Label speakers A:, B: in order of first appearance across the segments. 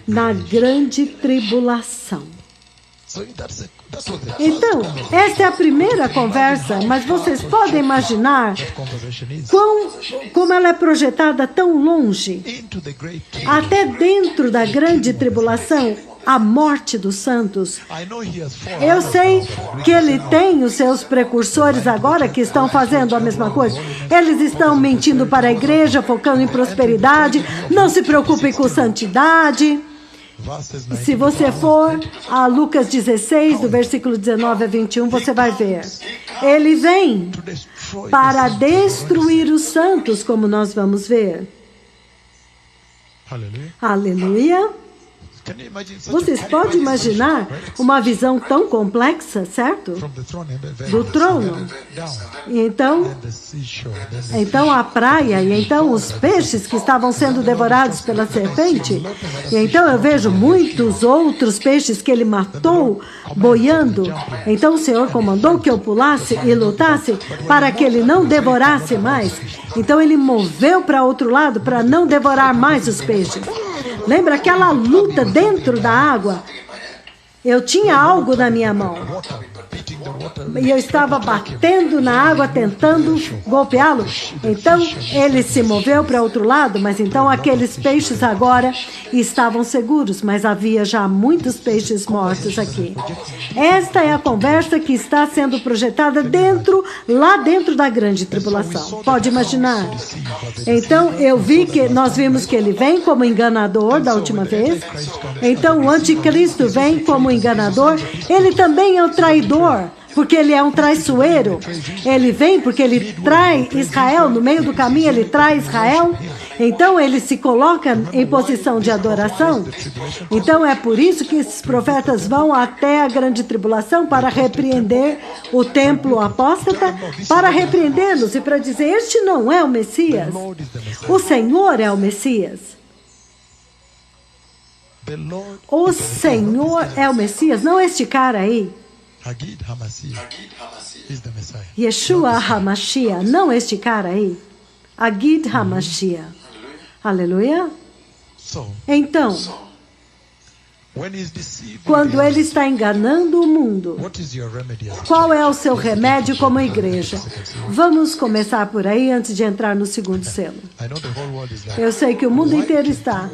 A: Na grande tribulação. Então, esta é a primeira conversa, mas vocês podem imaginar como ela é projetada tão longe, até dentro da grande tribulação, a morte dos santos. Eu sei que ele tem os seus precursores agora que estão fazendo a mesma coisa. Eles estão mentindo para a igreja, focando em prosperidade, não se preocupem com santidade. Se você for a Lucas 16, do versículo 19 a 21, você vai ver. Ele vem para destruir os santos, como nós vamos ver. Aleluia. Vocês podem imaginar uma visão tão complexa, certo? Do trono. E então a praia, e então os peixes que estavam sendo devorados pela serpente. E então eu vejo muitos outros peixes que ele matou boiando. Então o Senhor comandou que eu pulasse e lutasse para que ele não devorasse mais. Então ele moveu para outro lado para não devorar mais os peixes. Lembra aquela luta dentro da água? Eu tinha algo na minha mão. E eu estava batendo na água, tentando golpeá-lo. Então, ele se moveu para outro lado, mas então aqueles peixes agora estavam seguros, mas havia já muitos peixes mortos aqui. Esta é a conversa que está sendo projetada lá dentro da grande tribulação. Pode imaginar? Então, nós vimos que ele vem como enganador da última vez. Então, o anticristo vem como enganador. Ele também é o traidor, porque ele é um traiçoeiro. Ele vem porque ele trai Israel, no meio do caminho ele trai Israel. Então ele se coloca em posição de adoração. Então é por isso que esses profetas vão até a grande tribulação para repreender o templo apóstata, para repreendê-los e para dizer, este não é o Messias. O Senhor é o Messias. O Senhor é o Messias, não este cara aí. Yeshua HaMashiach, não este cara aí. Agid HaMashiach. Aleluia. Então, quando ele está enganando o mundo, qual é o seu remédio como igreja? Vamos começar por aí antes de entrar no segundo selo. Eu sei que o mundo inteiro está.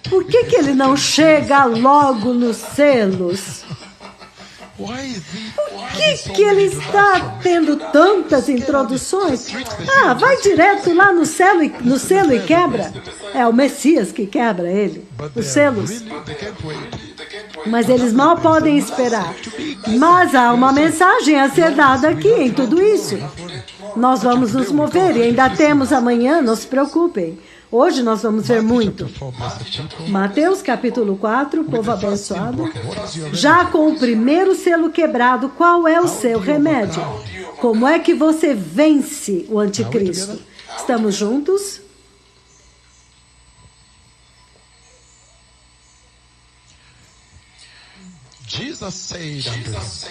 A: Por que ele não chega logo nos selos? Por que ele está tendo tantas introduções? Vai direto lá no selo e quebra. É o Messias que quebra ele, os selos. Mas eles mal podem esperar. Mas há uma mensagem a ser dada aqui em tudo isso. Nós vamos nos mover e ainda temos amanhã, não se preocupem. Hoje nós vamos ver muito. Mateus capítulo 4, povo abençoado. Já com o primeiro selo quebrado, qual é o seu remédio? Como é que você vence o anticristo? Estamos juntos?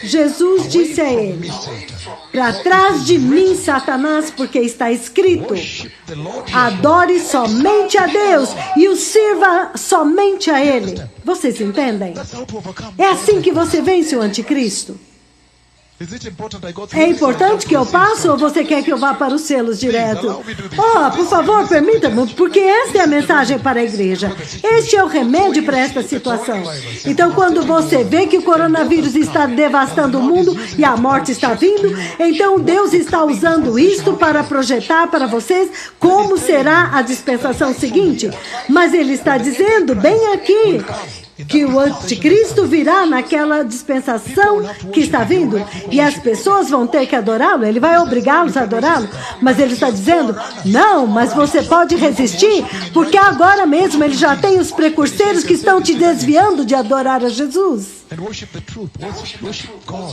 A: Jesus disse a ele, para trás de mim, Satanás, porque está escrito, adore somente a Deus e o sirva somente a Ele. Vocês entendem? É assim que você vence o anticristo. É importante que eu passe ou você quer que eu vá para os selos direto? Por favor, permita-me, porque esta é a mensagem para a igreja. Este é o remédio para esta situação. Então, quando você vê que o coronavírus está devastando o mundo e a morte está vindo, então Deus está usando isto para projetar para vocês como será a dispensação seguinte. Mas Ele está dizendo bem aqui que o anticristo virá naquela dispensação que está vindo e as pessoas vão ter que adorá-lo, ele vai obrigá-los a adorá-lo, mas ele está dizendo, não, mas você pode resistir, porque agora mesmo ele já tem os precursores que estão te desviando de adorar a Jesus.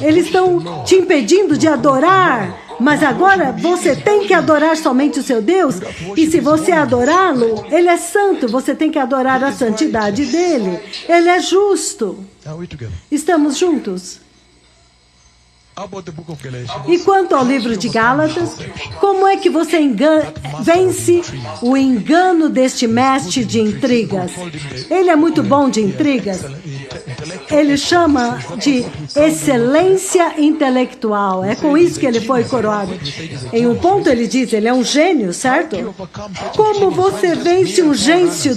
A: Eles estão te impedindo de adorar, mas agora você tem que adorar somente o seu Deus, e se você adorá-lo, Ele é santo, você tem que adorar a santidade dEle. Ele é justo. Estamos juntos? E quanto ao livro de Gálatas, como é que você vence o engano deste mestre de intrigas? Ele é muito bom de intrigas. Ele chama de excelência intelectual. É com isso que ele foi coroado. Em um ponto ele diz, ele é um gênio, certo? Como você vence um gênio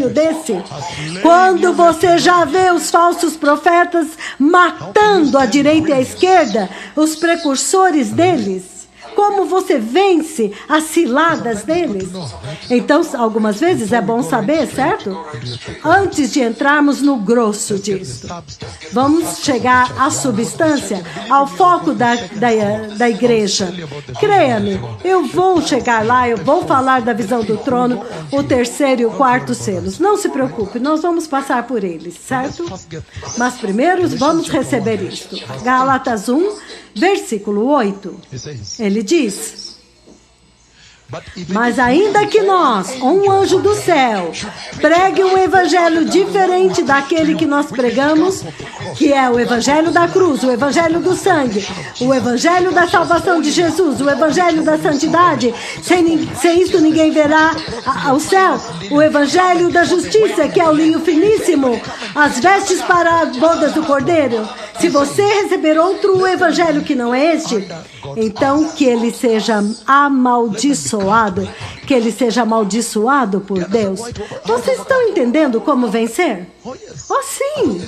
A: desse? Quando você já vê os falsos profetas matando à direita e à esquerda, os precursores deles. Como você vence as ciladas deles? Então, algumas vezes é bom saber, certo? Antes de entrarmos no grosso disso, vamos chegar à substância, ao foco da igreja. Creia-me, eu vou chegar lá, eu vou falar da visão do trono, o terceiro e o quarto selos. Não se preocupe, nós vamos passar por eles, certo? Mas primeiro vamos receber isto. Gálatas 1, versículo 8. Ele diz: mas ainda que nós, um anjo do céu, pregue um evangelho diferente daquele que nós pregamos, que é o evangelho da cruz, o evangelho do sangue, o evangelho da salvação de Jesus, o evangelho da santidade, sem isso ninguém verá ao céu, o evangelho da justiça, que é o linho finíssimo, as vestes para as bodas do Cordeiro. Se você receber outro evangelho que não é este, então que ele seja amaldiçoado, que ele seja amaldiçoado por Deus. Vocês estão entendendo como vencer? Oh, sim!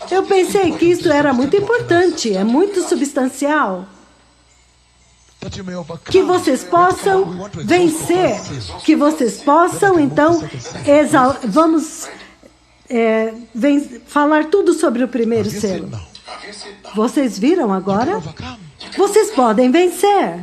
A: Eu pensei que isso era muito importante, é muito substancial. Que vocês possam vencer, que vocês possam, então, vamos falar tudo sobre o primeiro selo. Vocês viram agora? Vocês podem vencer.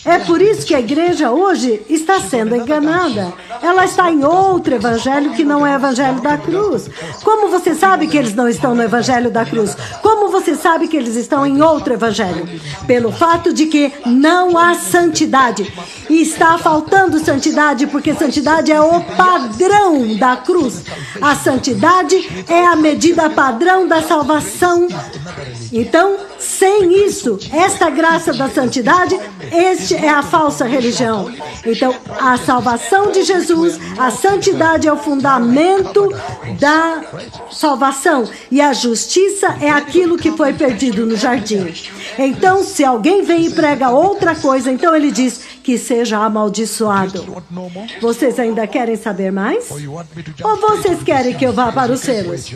A: É por isso que a igreja hoje está sendo enganada. Ela está em outro evangelho que não é o evangelho da cruz. Como você sabe que eles não estão no evangelho da cruz? Como você sabe que eles estão em outro evangelho? Pelo fato de que não há santidade. E está faltando santidade, porque santidade é o padrão da cruz. A santidade é a medida padrão da salvação. Então, sem isso, esta graça da santidade, este é a falsa religião. Então, a salvação de Jesus, a santidade é o fundamento da salvação. E a justiça é aquilo que foi perdido no jardim. Então, se alguém vem e prega outra coisa, então ele diz que seja amaldiçoado. Vocês ainda querem saber mais? Ou vocês querem que eu vá para os selos?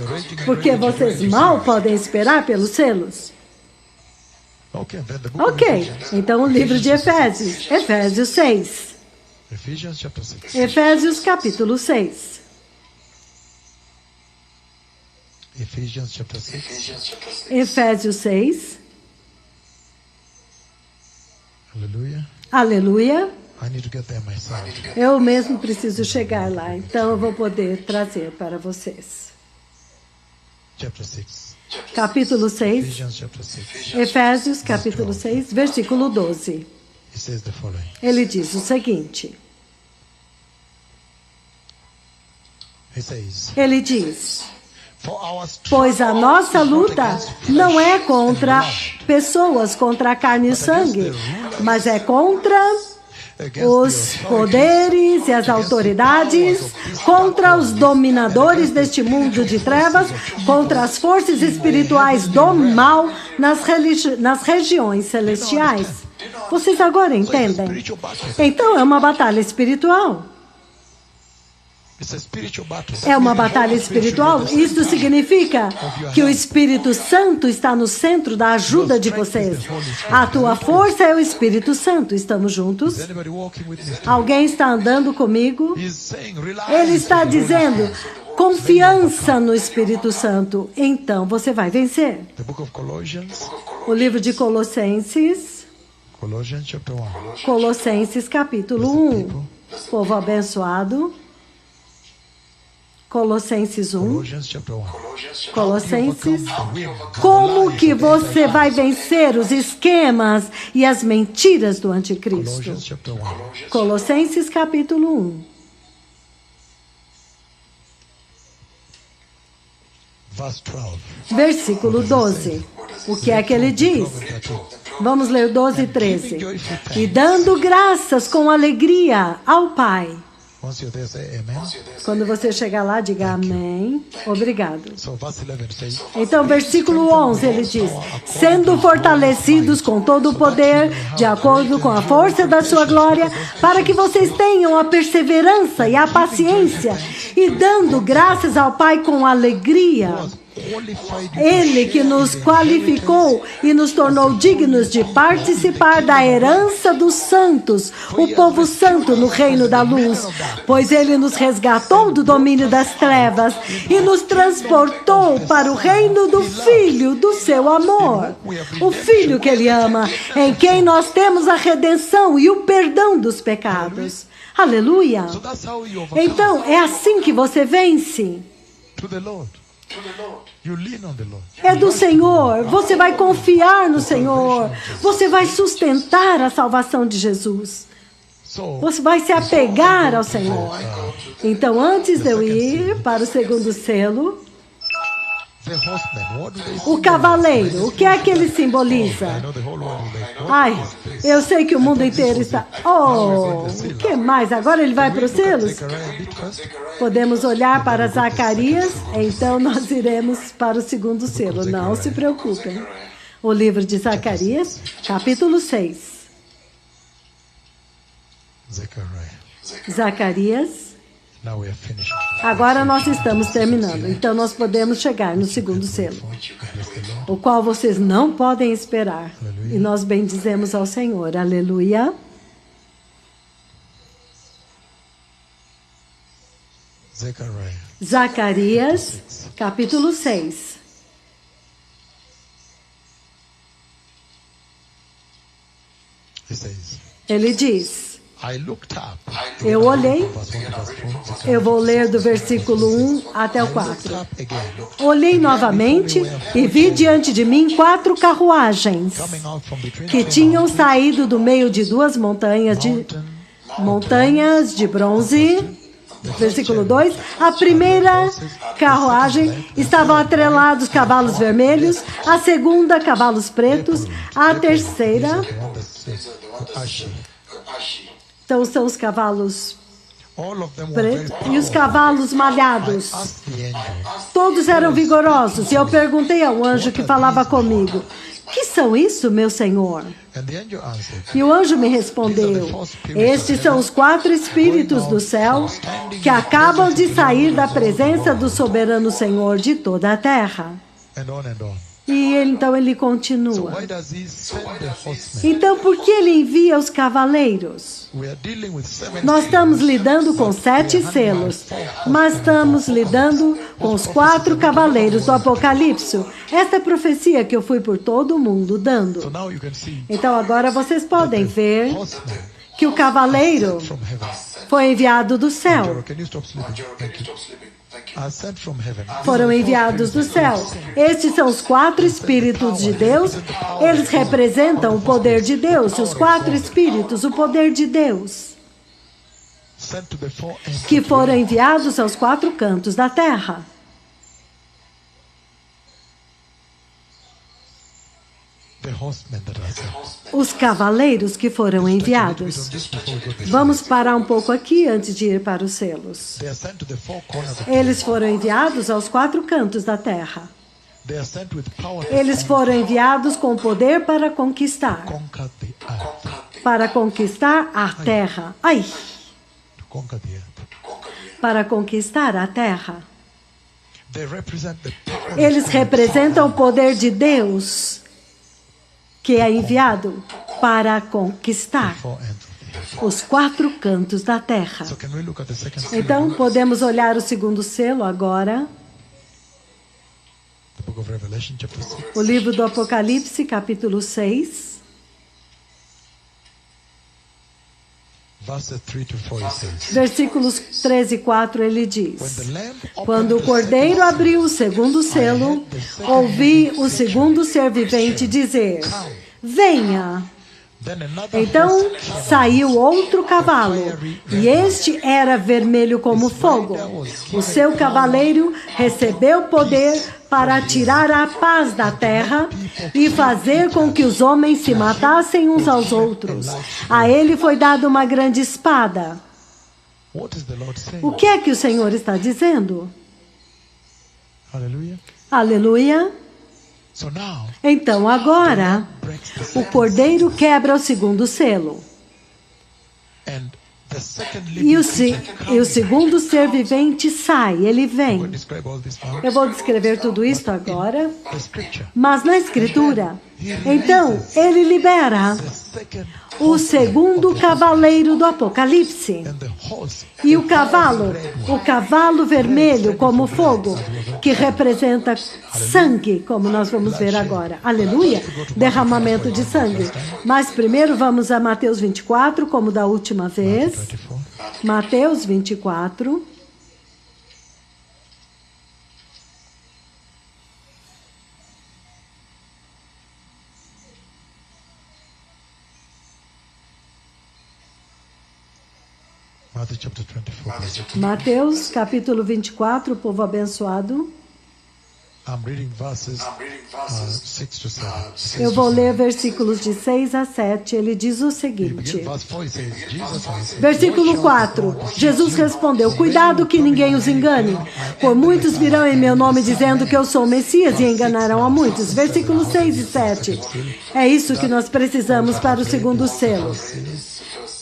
A: Porque vocês mal podem esperar pelos selos. Ok, então o livro de Efésios, Efésios 6. Efésios capítulo 6. Efésios 6. Aleluia. Eu mesmo preciso chegar lá, então eu vou poder trazer para vocês. Capítulo 6, Efésios capítulo 6, versículo 12. Ele diz o seguinte. Ele diz: pois a nossa luta não é contra pessoas, contra a carne e sangue, mas é contra os poderes e as autoridades, contra os dominadores deste mundo de trevas, contra as forças espirituais do mal nas regiões celestiais. Vocês agora entendem? Então é uma batalha espiritual. É uma batalha espiritual. Isso significa que o Espírito Santo está no centro da ajuda de vocês. A tua força é o Espírito Santo. Estamos juntos? Alguém está andando comigo? Ele está dizendo: confiança no Espírito Santo. Então você vai vencer. O livro de Colossenses. Colossenses capítulo 1. Povo abençoado. Colossenses 1. Colossenses. Como que você vai vencer os esquemas e as mentiras do anticristo? Colossenses capítulo 1. Versículo 12. O que é que ele diz? Vamos ler 12 e 13. E dando graças com alegria ao Pai. Quando você chegar lá, diga amém. Obrigado. Então, versículo 11, ele diz: sendo fortalecidos com todo o poder, de acordo com a força da sua glória, para que vocês tenham a perseverança e a paciência, e dando graças ao Pai com alegria. Ele que nos qualificou e nos tornou dignos de participar da herança dos santos, o povo santo no reino da luz, pois ele nos resgatou do domínio das trevas e nos transportou para o reino do Filho do seu amor, o Filho que ele ama, em quem nós temos a redenção e o perdão dos pecados. Aleluia! Então, é assim que você vence. É do Senhor. Você vai confiar no Senhor. Você vai sustentar a salvação de Jesus. Você vai se apegar ao Senhor. Então, antes de eu ir para o segundo selo, o cavaleiro, o que é que ele simboliza? Ai, eu sei que o mundo inteiro está... Oh, o que mais? Agora ele vai para os selos? Podemos olhar para Zacarias, então nós iremos para o segundo selo. Não se preocupem. O livro de Zacarias, capítulo 6. Zacarias. Agora nós estamos terminando, então nós podemos chegar no segundo selo, o qual vocês não podem esperar. E nós bendizemos ao Senhor. Aleluia. Zacarias, capítulo 6. Ele diz: eu olhei, eu vou ler do versículo 1 até o 4. Olhei novamente e vi diante de mim 4 carruagens que tinham saído do meio de 2 montanhas de bronze. Versículo 2. A primeira carruagem estavam atrelados cavalos vermelhos, a segunda cavalos pretos, a terceira... Então são os cavalos pretos e os cavalos malhados. Todos eram vigorosos. E eu perguntei ao anjo que falava comigo: que são isso, meu Senhor? E o anjo me respondeu: estes são os 4 espíritos do céu que acabam de sair da presença do soberano Senhor de toda a terra. E então ele continua. Então, por que ele envia os cavaleiros? Nós estamos lidando com 7 selos, mas estamos lidando com os 4 cavaleiros do Apocalipse. Esta é a profecia que eu fui por todo o mundo dando. Então, agora vocês podem ver que o cavaleiro foi enviado do céu. Foram enviados do céu. Estes são os 4 espíritos de Deus. Eles representam o poder de Deus. Os 4 espíritos, o poder de Deus, que foram enviados aos 4 cantos da terra. Os cavaleiros que foram enviados. Vamos parar um pouco aqui antes de ir para os selos. Eles foram enviados aos 4 cantos da terra. Eles foram enviados com poder para conquistar. Para conquistar a terra. Ai! Para conquistar a terra. Eles representam o poder de Deus, que é enviado para conquistar os 4 cantos da terra. Então, podemos olhar o segundo selo agora. O livro do Apocalipse, capítulo 6. Versículos 13 e 4, ele diz: quando o Cordeiro abriu o segundo selo, ouvi o segundo ser vivente dizer: venha. Então saiu outro cavalo, e este era vermelho como fogo. O seu cavaleiro recebeu poder para tirar a paz da terra e fazer com que os homens se matassem uns aos outros. A ele foi dada uma grande espada. O que é que o Senhor está dizendo? Aleluia. Então agora, o cordeiro quebra o segundo selo. E o segundo ser vivente sai, ele vem. Eu vou descrever tudo isso agora, mas na Escritura. Então, ele libera o segundo cavaleiro do Apocalipse. E o cavalo vermelho como fogo, que representa sangue, como nós vamos ver agora. Aleluia! Derramamento de sangue. Mas primeiro vamos a Mateus 24, como da última vez. Mateus 24. Mateus capítulo 24, povo abençoado. Eu vou ler versículos de 6 a 7. Ele diz o seguinte. Versículo 4. Jesus respondeu: cuidado que ninguém os engane, por muitos virão em meu nome dizendo que eu sou o Messias e enganarão a muitos. Versículos 6 e 7. É isso que nós precisamos para o segundo selo.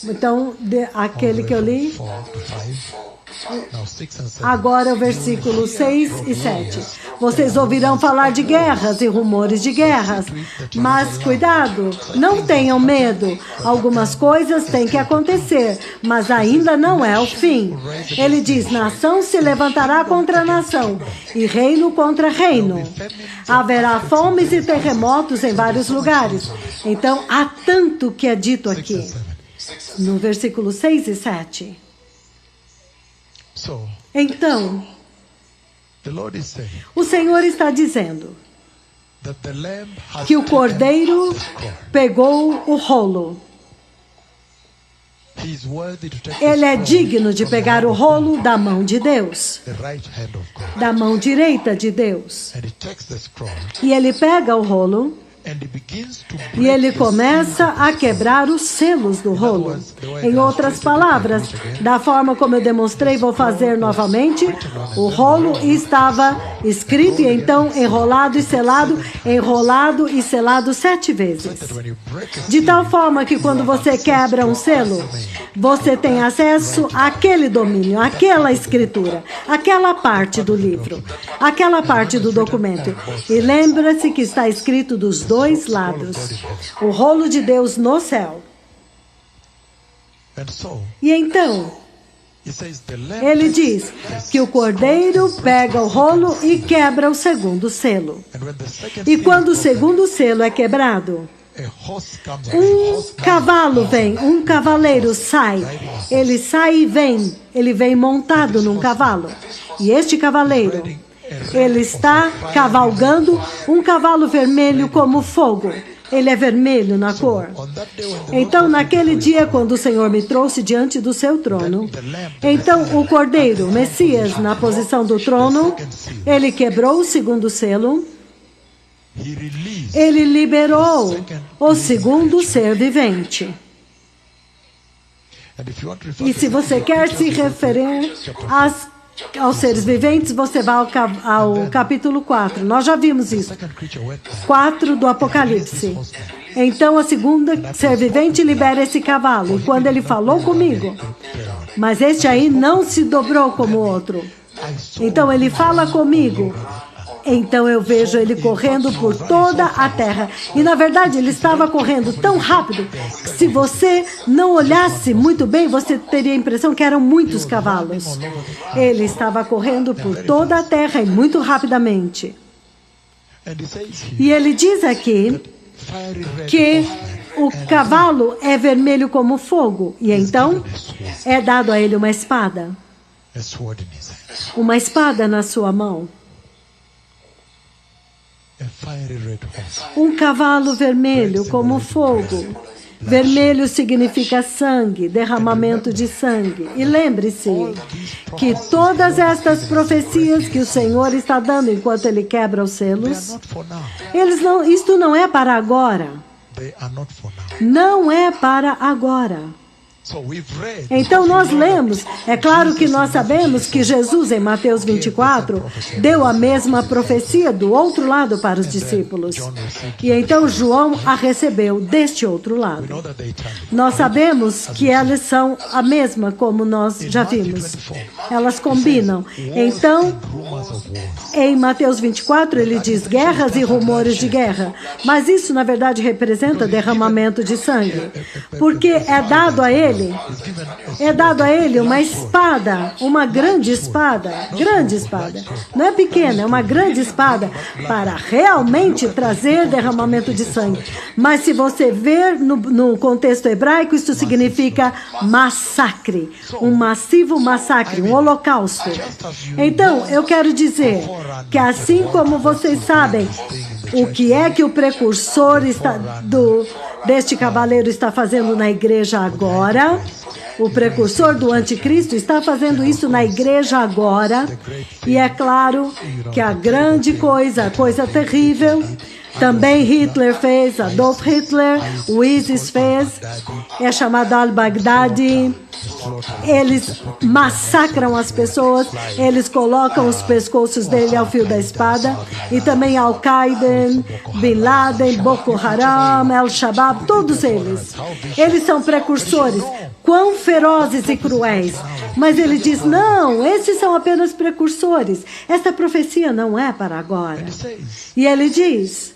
A: Então, aquele que eu li. Agora o versículo 6 e 7. Vocês ouvirão falar de guerras e rumores de guerras, mas cuidado, não tenham medo. Algumas coisas têm que acontecer, mas ainda não é o fim. Ele diz: nação se levantará contra nação e reino contra reino. Haverá fomes e terremotos em vários lugares. Então, há tanto que é dito aqui. No versículo 6 e 7. Então, o Senhor está dizendo que o cordeiro pegou o rolo. Ele é digno de pegar o rolo da mão de Deus, da mão direita de Deus. E ele pega o rolo e ele começa a quebrar os selos do rolo. Em outras palavras, da forma como eu demonstrei, vou fazer novamente. O rolo estava escrito e então enrolado e selado 7 vezes. De tal forma que quando você quebra um selo, você tem acesso àquele domínio, àquela escritura, àquela parte do livro, àquela parte do documento. E lembra-se que está escrito dos dois lados. O rolo de Deus no céu. E então, ele diz que o cordeiro pega o rolo e quebra o segundo selo. E quando o segundo selo é quebrado, um cavalo vem, um cavaleiro sai. Ele sai e vem. Ele vem montado num cavalo. E este cavaleiro, ele está cavalgando um cavalo vermelho como fogo. Ele é vermelho na cor. Então, naquele dia, quando o Senhor me trouxe diante do seu trono, então o Cordeiro, o Messias, na posição do trono, ele quebrou o segundo selo. Ele liberou o segundo ser vivente. E se você quer se referir aos seres viventes, você vai ao capítulo 4. Nós já vimos isso. 4 do Apocalipse. Então, a segunda ser vivente libera esse cavalo. E quando ele falou comigo, mas este aí não se dobrou como o outro. Então, ele fala comigo. Então eu vejo ele correndo por toda a terra. E na verdade ele estava correndo tão rápido que se você não olhasse muito bem, você teria a impressão que eram muitos cavalos. Ele estava correndo por toda a terra e muito rapidamente. E ele diz aqui que o cavalo é vermelho como fogo. E então é dado a ele uma espada. Uma espada na sua mão. Um cavalo vermelho como fogo, Vermelho significa sangue, derramamento de sangue. E lembre-se que todas estas profecias que o Senhor está dando enquanto Ele quebra os selos, isto não é para agora. Não é para agora. Então nós lemos, é claro que nós sabemos que Jesus em Mateus 24 deu a mesma profecia do outro lado para os discípulos. E então João a recebeu deste outro lado. Nós sabemos que elas são a mesma, como nós já vimos. Elas combinam. Então, em Mateus 24 ele diz guerras e rumores de guerra. Mas isso na verdade representa derramamento de sangue. Porque é dado a ele uma espada, uma grande espada, não é pequena, é uma grande espada, para realmente trazer derramamento de sangue. Mas se você ver no contexto hebraico, isso significa massacre, um massivo massacre, um holocausto. Então, eu quero dizer que assim como vocês sabem o que é que o precursor deste cavaleiro está fazendo na igreja agora, o precursor do anticristo está fazendo isso na igreja agora, e é claro que a grande coisa, a coisa terrível, também Hitler fez, Adolf Hitler, o ISIS fez, é chamado al-Baghdadi. Eles massacram as pessoas, eles colocam os pescoços dele ao fio da espada, e também Al-Qaeda, Bin Laden, Boko Haram, Al-Shabaab, todos eles. Eles são precursores, quão ferozes e cruéis. Mas ele diz, não, esses são apenas precursores. Essa profecia não é para agora. E ele diz,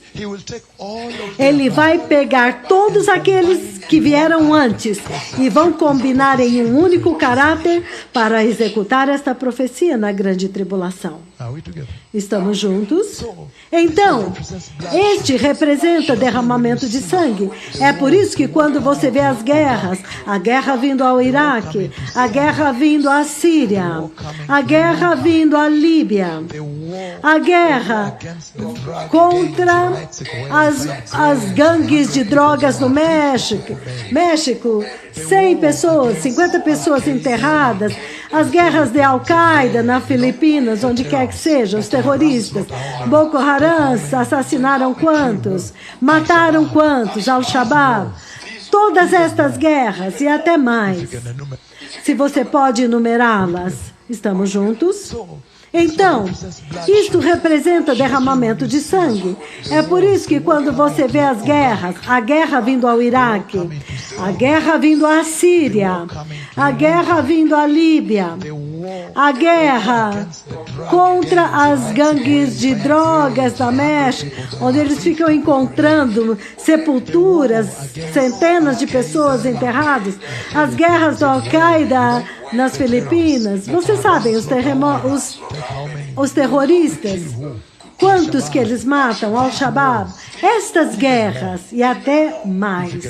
A: ele vai pegar todos aqueles que vieram antes e vão combinar em um único caráter para executar esta profecia na grande tribulação. Estamos juntos? Então, este representa derramamento de sangue. É por isso que quando você vê as guerras, a guerra vindo ao Iraque, a guerra vindo à Síria, a guerra vindo à Líbia, a guerra contra as gangues de drogas no México, 100 pessoas, 50 pessoas enterradas, as guerras de Al-Qaeda na Filipinas, onde quer que seja, os terroristas, Boko Haram, assassinaram quantos? Mataram quantos? Al-Shabaab. Todas estas guerras e até mais. Se você pode enumerá-las, estamos juntos? Então, isto representa derramamento de sangue. É por isso que quando você vê as guerras, a guerra vindo ao Iraque, a guerra vindo à Síria, a guerra vindo à Líbia, a guerra contra as gangues de drogas da México, onde eles ficam encontrando sepulturas, centenas de pessoas enterradas, as guerras do Al-Qaeda nas Filipinas, vocês sabem, os terroristas, quantos que eles matam, Al-Shabaab, estas guerras e até mais.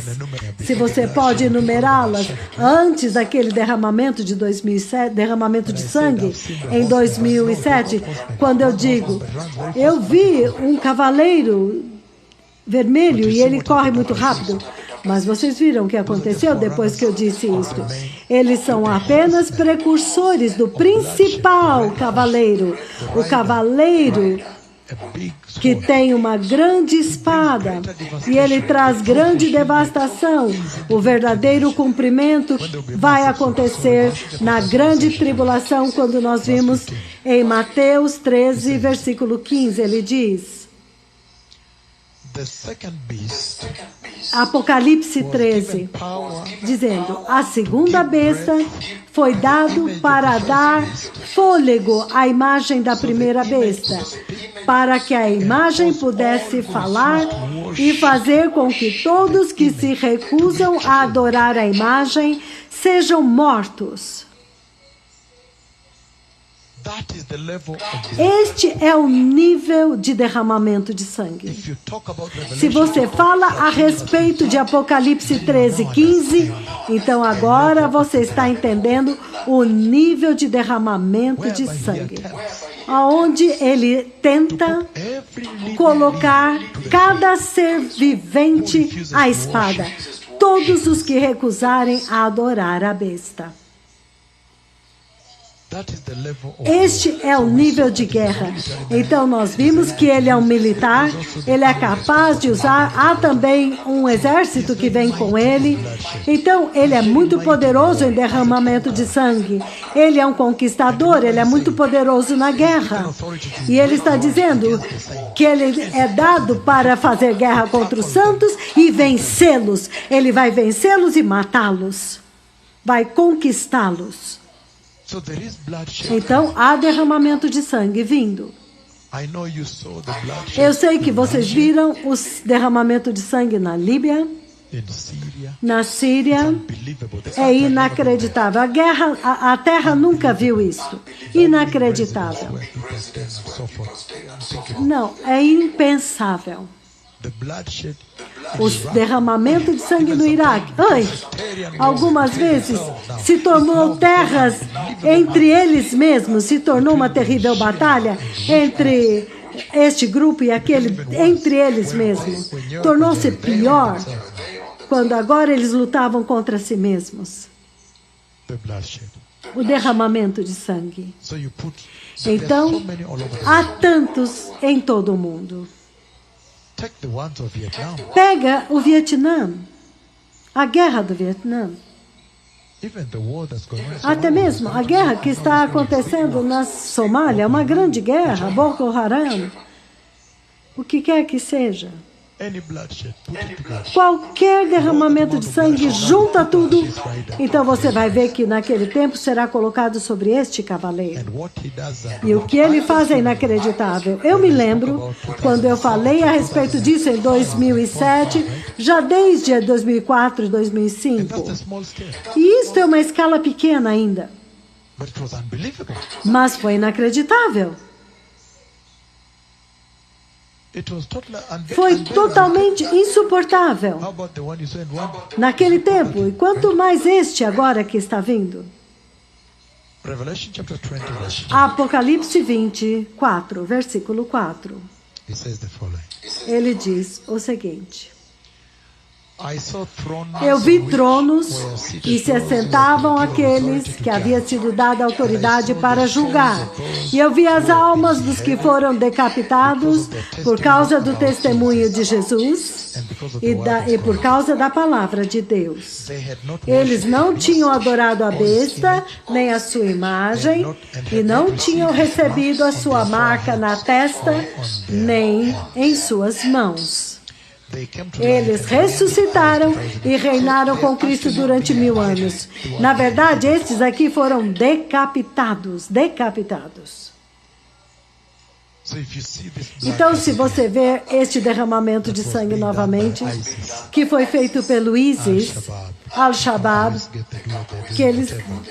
A: Se você pode enumerá-las antes daquele derramamento de 2007, derramamento de sangue em 2007, quando eu digo, eu vi um cavaleiro vermelho e ele corre muito rápido. Mas vocês viram o que aconteceu depois que eu disse isto. Eles são apenas precursores do principal cavaleiro. O cavaleiro que tem uma grande espada e ele traz grande devastação. O verdadeiro cumprimento vai acontecer na grande tribulação, quando nós vimos em Mateus 13, versículo 15, ele diz... Apocalipse 13, dizendo, a segunda besta foi dado para dar fôlego à imagem da primeira besta, para que a imagem pudesse falar e fazer com que todos que se recusam a adorar a imagem sejam mortos. Este é o nível de derramamento de sangue. Se você fala a respeito de Apocalipse 13, 15, então agora você está entendendo o nível de derramamento de sangue. Onde ele tenta colocar cada ser vivente à espada. todos os que recusarem a adorar a besta. Este é o nível de guerra. Então nós vimos que ele é um militar, ele é capaz de usar, há também um exército que vem com ele. Então ele é muito poderoso em derramamento de sangue. Ele é um conquistador, ele é muito poderoso na guerra. E ele está dizendo que ele é dado para fazer guerra contra os santos e vencê-los. Ele vai vencê-los e matá-los. Vai conquistá-los. Então, há derramamento de sangue vindo. Eu sei que vocês viram o derramamento de sangue na Líbia, na Síria. É inacreditável. A guerra, a terra nunca viu isso. Inacreditável. Não, é impensável. O derramamento de sangue no Iraque. Algumas vezes se tornou terras entre eles mesmos, se tornou uma terrível batalha entre este grupo e aquele, entre eles mesmos. Tornou-se pior quando agora eles lutavam contra si mesmos. O derramamento de sangue. Então, há tantos em todo o mundo. Pega o Vietnã, a guerra do Vietnã. Até mesmo a guerra que está acontecendo na Somália, uma grande guerra, Boko Haram, o que quer que seja. Qualquer derramamento de sangue, junta tudo. Então você vai ver que naquele tempo será colocado sobre este cavaleiro. E o que ele faz é inacreditável. Eu me lembro, quando eu falei a respeito disso em 2007, já desde 2004 e 2005. E isso é uma escala pequena ainda. Mas foi inacreditável. Foi totalmente insuportável naquele tempo. E quanto mais este agora que está vindo. Apocalipse 24, versículo 4. Ele diz o seguinte. Eu vi tronos e se assentavam aqueles que havia sido dada autoridade para julgar. E eu vi as almas dos que foram decapitados por causa do testemunho de Jesus e por causa da palavra de Deus. Eles não tinham adorado a besta, nem a sua imagem, e não tinham recebido a sua marca na testa, nem em suas mãos. Eles ressuscitaram e reinaram com Cristo durante 1000 anos. Na verdade, estes aqui foram decapitados. Então, se você ver este derramamento de sangue novamente, que foi feito pelo ISIS, Al-Shabaab, que eles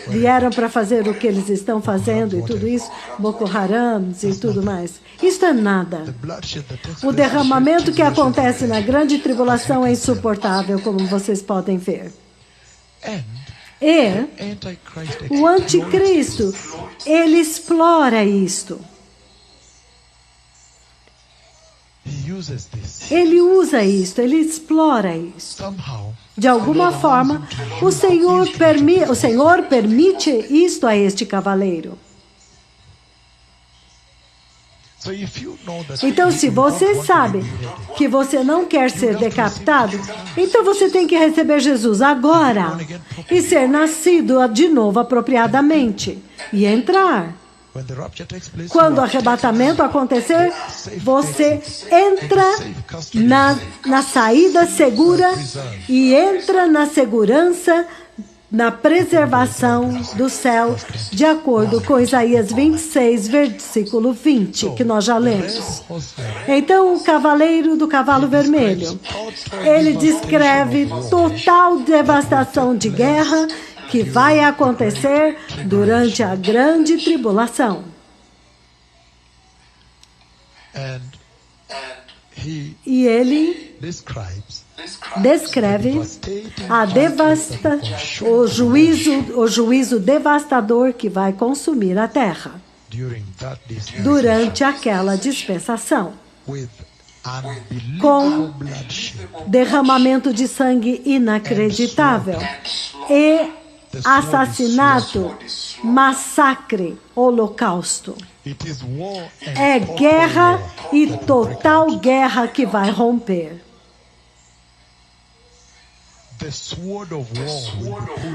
A: vieram para fazer o que eles estão fazendo e tudo isso, Boko Haram e tudo mais. Isso é nada. O derramamento que acontece na grande tribulação é insuportável, como vocês podem ver. E o anticristo, ele explora isto. Ele usa isto, ele explora isto. De alguma forma, o Senhor permite isto a este cavaleiro. Então, se você sabe que você não quer ser decapitado, então você tem que receber Jesus agora e ser nascido de novo apropriadamente e entrar. Quando o arrebatamento acontecer, você entra na saída segura e entra na segurança, na preservação do céu, de acordo com Isaías 26, versículo 20, que nós já lemos. Então, o cavaleiro do cavalo vermelho, ele descreve total devastação de guerra que vai acontecer durante a grande tribulação. E ele descreve o juízo devastador que vai consumir a terra durante aquela dispensação. com derramamento de sangue inacreditável e assassinato, massacre, holocausto. É guerra e total guerra que vai romper.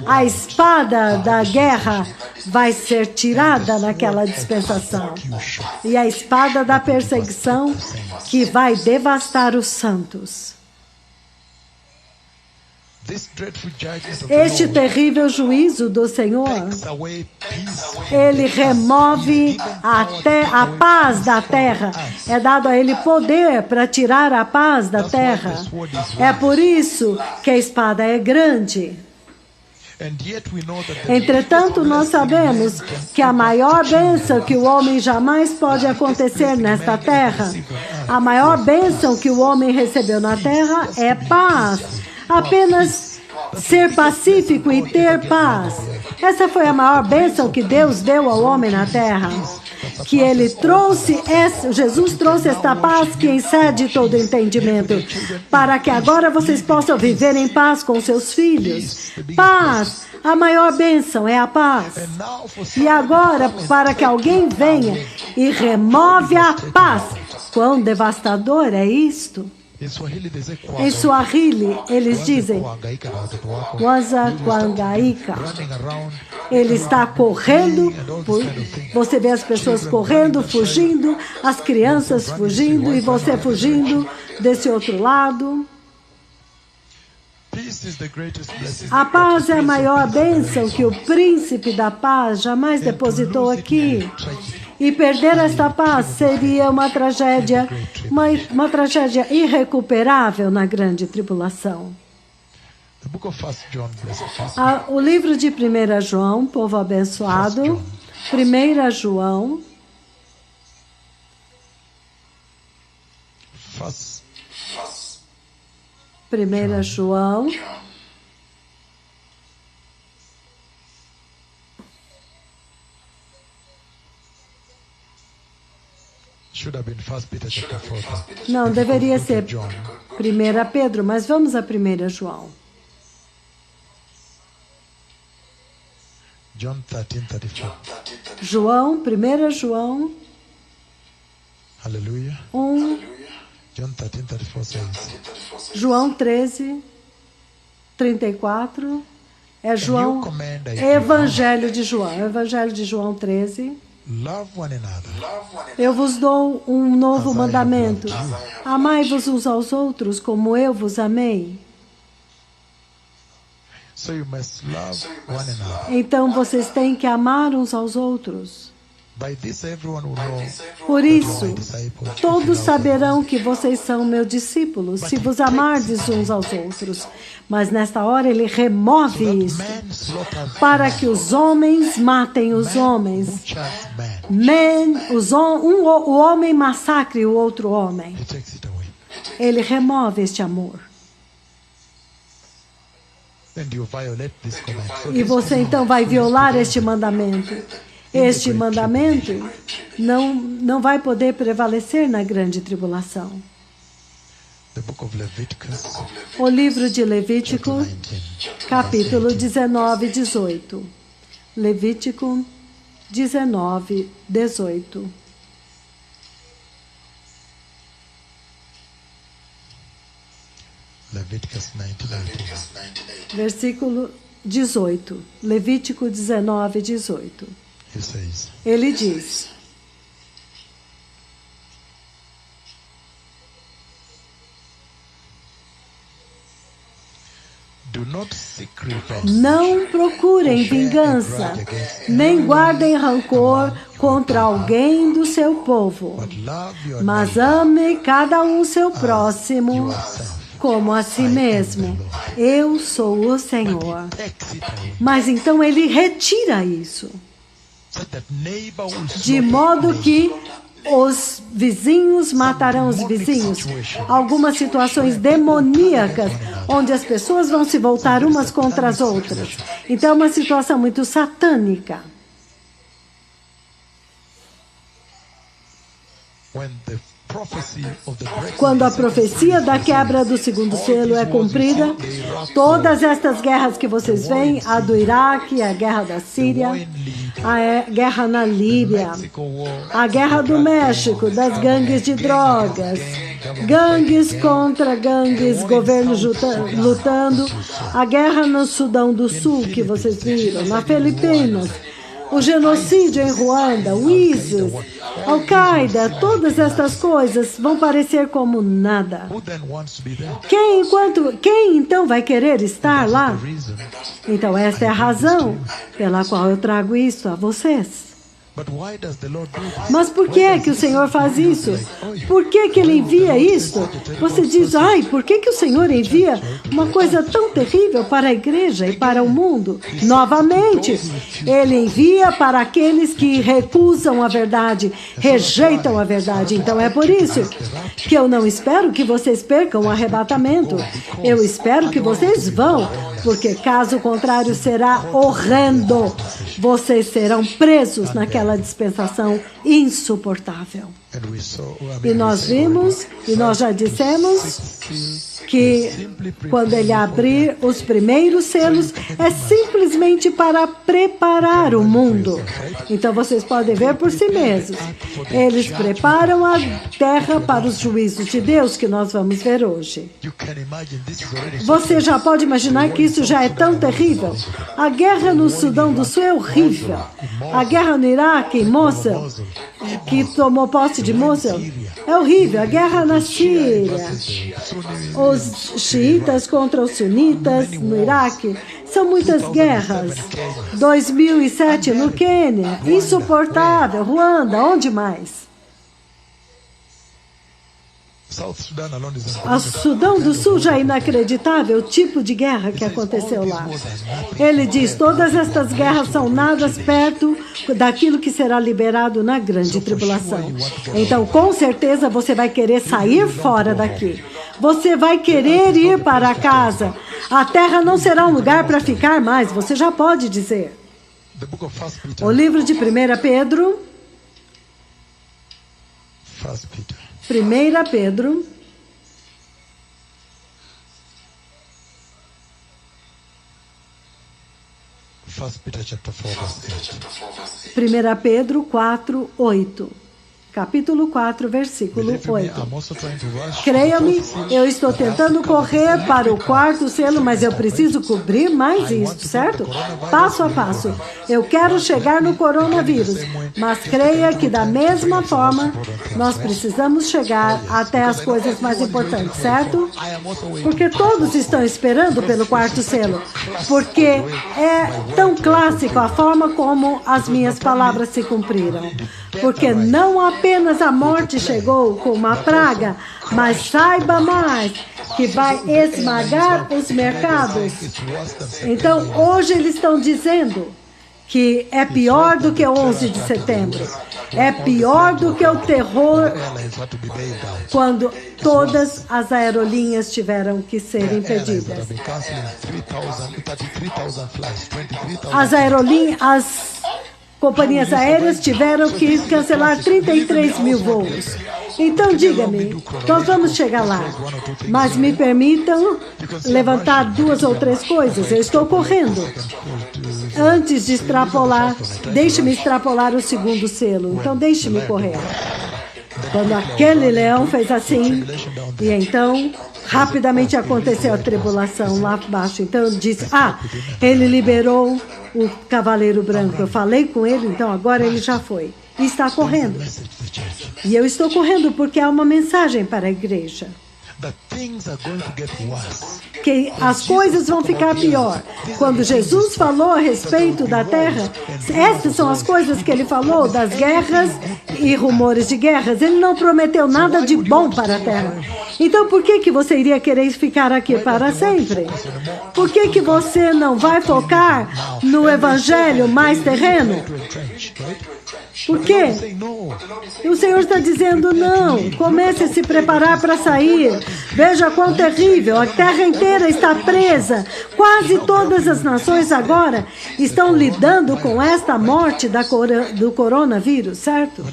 A: A espada da guerra vai ser tirada naquela dispensação. E a espada da perseguição que vai devastar os santos. Este terrível juízo do Senhor, ele remove até a paz da terra. É dado a ele poder para tirar a paz da terra. É por isso que a espada é grande. Entretanto, nós sabemos que a maior bênção que o homem jamais pode acontecer nesta terra, a maior bênção que o homem recebeu na terra é paz. Apenas ser pacífico e ter paz. Essa foi a maior bênção que Deus deu ao homem na terra. Que ele trouxe, Jesus trouxe esta paz que excede todo entendimento, para que agora vocês possam viver em paz com seus filhos. Paz, a maior bênção é a paz. E agora, para que alguém venha e remove a paz. Quão devastador é isto? Em Swahili, eles dizem Waza Kwangaika. Ele está correndo, você vê as pessoas correndo, fugindo, as crianças fugindo e você fugindo desse outro lado. A paz é a maior bênção que o príncipe da paz jamais depositou aqui. E perder esta paz seria uma tragédia irrecuperável na grande tribulação. O livro de 1 João, povo abençoado, 1 João, Primeira João, não, deveria ser 1 Pedro, mas vamos a 1 João. João, 1 João,
B: Aleluia.
A: 1, João 13, 34, é João, Evangelho de João 13. Eu vos dou um novo mandamento. Amai-vos uns aos outros como eu vos amei. Então vocês têm que amar uns aos outros. Por isso, todos saberão que vocês são meus discípulos, se vos amardes uns aos outros. Mas nesta hora ele remove isso, para que os homens matem os homens. O homem massacre o outro homem. Ele remove este amor. E você então vai violar este mandamento. Este mandamento não vai poder prevalecer na grande tribulação. O livro de Levítico, capítulo 19, 18. Levítico 19, 18. Versículo 18. Levítico 19, 18. Ele diz: não procurem vingança, nem guardem rancor contra alguém do seu povo, mas ame cada um seu próximo como a si mesmo. Eu sou o Senhor. Mas então ele retira isso, de modo que os vizinhos matarão os vizinhos. Algumas situações demoníacas, onde as pessoas vão se voltar umas contra as outras. Então é uma situação muito satânica. Quando a profecia da quebra do segundo selo é cumprida, todas estas guerras que vocês veem, a do Iraque, a guerra da Síria, a guerra na Líbia, a guerra do México, das gangues de drogas, gangues contra gangues, governos lutando, a guerra no Sudão do Sul, que vocês viram, na Filipinas, o genocídio em Ruanda, o ISIS, Al-Qaeda, todas estas coisas vão parecer como nada. Quem então vai querer estar lá? Então esta é a razão pela qual eu trago isso a vocês. Mas por que é que o Senhor faz isso? Por que que Ele envia isso? Você diz, por que que o Senhor envia uma coisa tão terrível para a igreja e para o mundo? Novamente, Ele envia para aqueles que recusam a verdade, rejeitam a verdade. Então é por isso que eu não espero que vocês percam o arrebatamento. Eu espero que vocês vão, porque caso contrário será horrendo. Vocês serão presos naquela dispensação insuportável. E nós vimos, e nós já dissemos, que quando Ele abrir os primeiros selos, é simplesmente para preparar o mundo. Então vocês podem ver por si mesmos. Eles preparam a terra para os juízos de Deus que nós vamos ver hoje. Você já pode imaginar que isso já é tão terrível? A guerra no Sudão do Sul é horrível. A guerra no Iraque, em Mosul, que tomou posse de Mosul, é horrível. A guerra na Síria, os xiitas contra os sunitas no Iraque, são muitas guerras. 2007 no Quênia, insuportável. Ruanda, onde mais? A Sudão do Sul já é inacreditável o tipo de guerra que aconteceu lá. Ele diz, todas estas guerras são nada perto daquilo que será liberado na grande tribulação. Então, com certeza, você vai querer sair fora daqui. Você vai querer ir para casa. A terra não será um lugar para ficar mais, você já pode dizer. O livro de 1 Pedro... 1 Pedro, Primeira Pedro 4, 8. Capítulo 4, versículo 8. Creia-me, eu estou tentando correr para o quarto selo, mas eu preciso cobrir mais isso, certo? Passo a passo. Eu quero chegar no coronavírus, mas creia que da mesma forma nós precisamos chegar até as coisas mais importantes, certo? Porque todos estão esperando pelo quarto selo, porque é tão clássico a forma como as minhas palavras se cumpriram. Porque não apenas a morte chegou com uma praga, mas saiba mais, que vai esmagar os mercados. Então, hoje eles estão dizendo que é pior do que o 11 de setembro. É pior do que o terror quando todas as aerolinhas tiveram que ser impedidas. As companhias aéreas tiveram que cancelar 33 mil voos. Então, diga-me, nós vamos chegar lá. Mas me permitam levantar 2 ou 3 coisas. Eu estou correndo. Antes de extrapolar, deixe-me extrapolar o segundo selo. Então, deixe-me correr. Quando aquele leão fez assim, e então rapidamente aconteceu a tribulação lá abaixo. Então eu disse, ele liberou o cavaleiro branco. Eu falei com ele, então agora ele já foi. E está correndo. E eu estou correndo porque há uma mensagem para a igreja. Que as coisas vão ficar pior. Quando Jesus falou a respeito da terra, essas são as coisas que ele falou, das guerras e rumores de guerras. Ele não prometeu nada de bom para a terra. Então por que você iria querer ficar aqui para sempre? Por que você não vai focar no evangelho mais terreno? Por quê? E o Senhor está dizendo, não, comece a se preparar para sair. Veja quão terrível, a terra inteira está presa. Quase todas as nações agora estão lidando com esta morte do coronavírus, certo?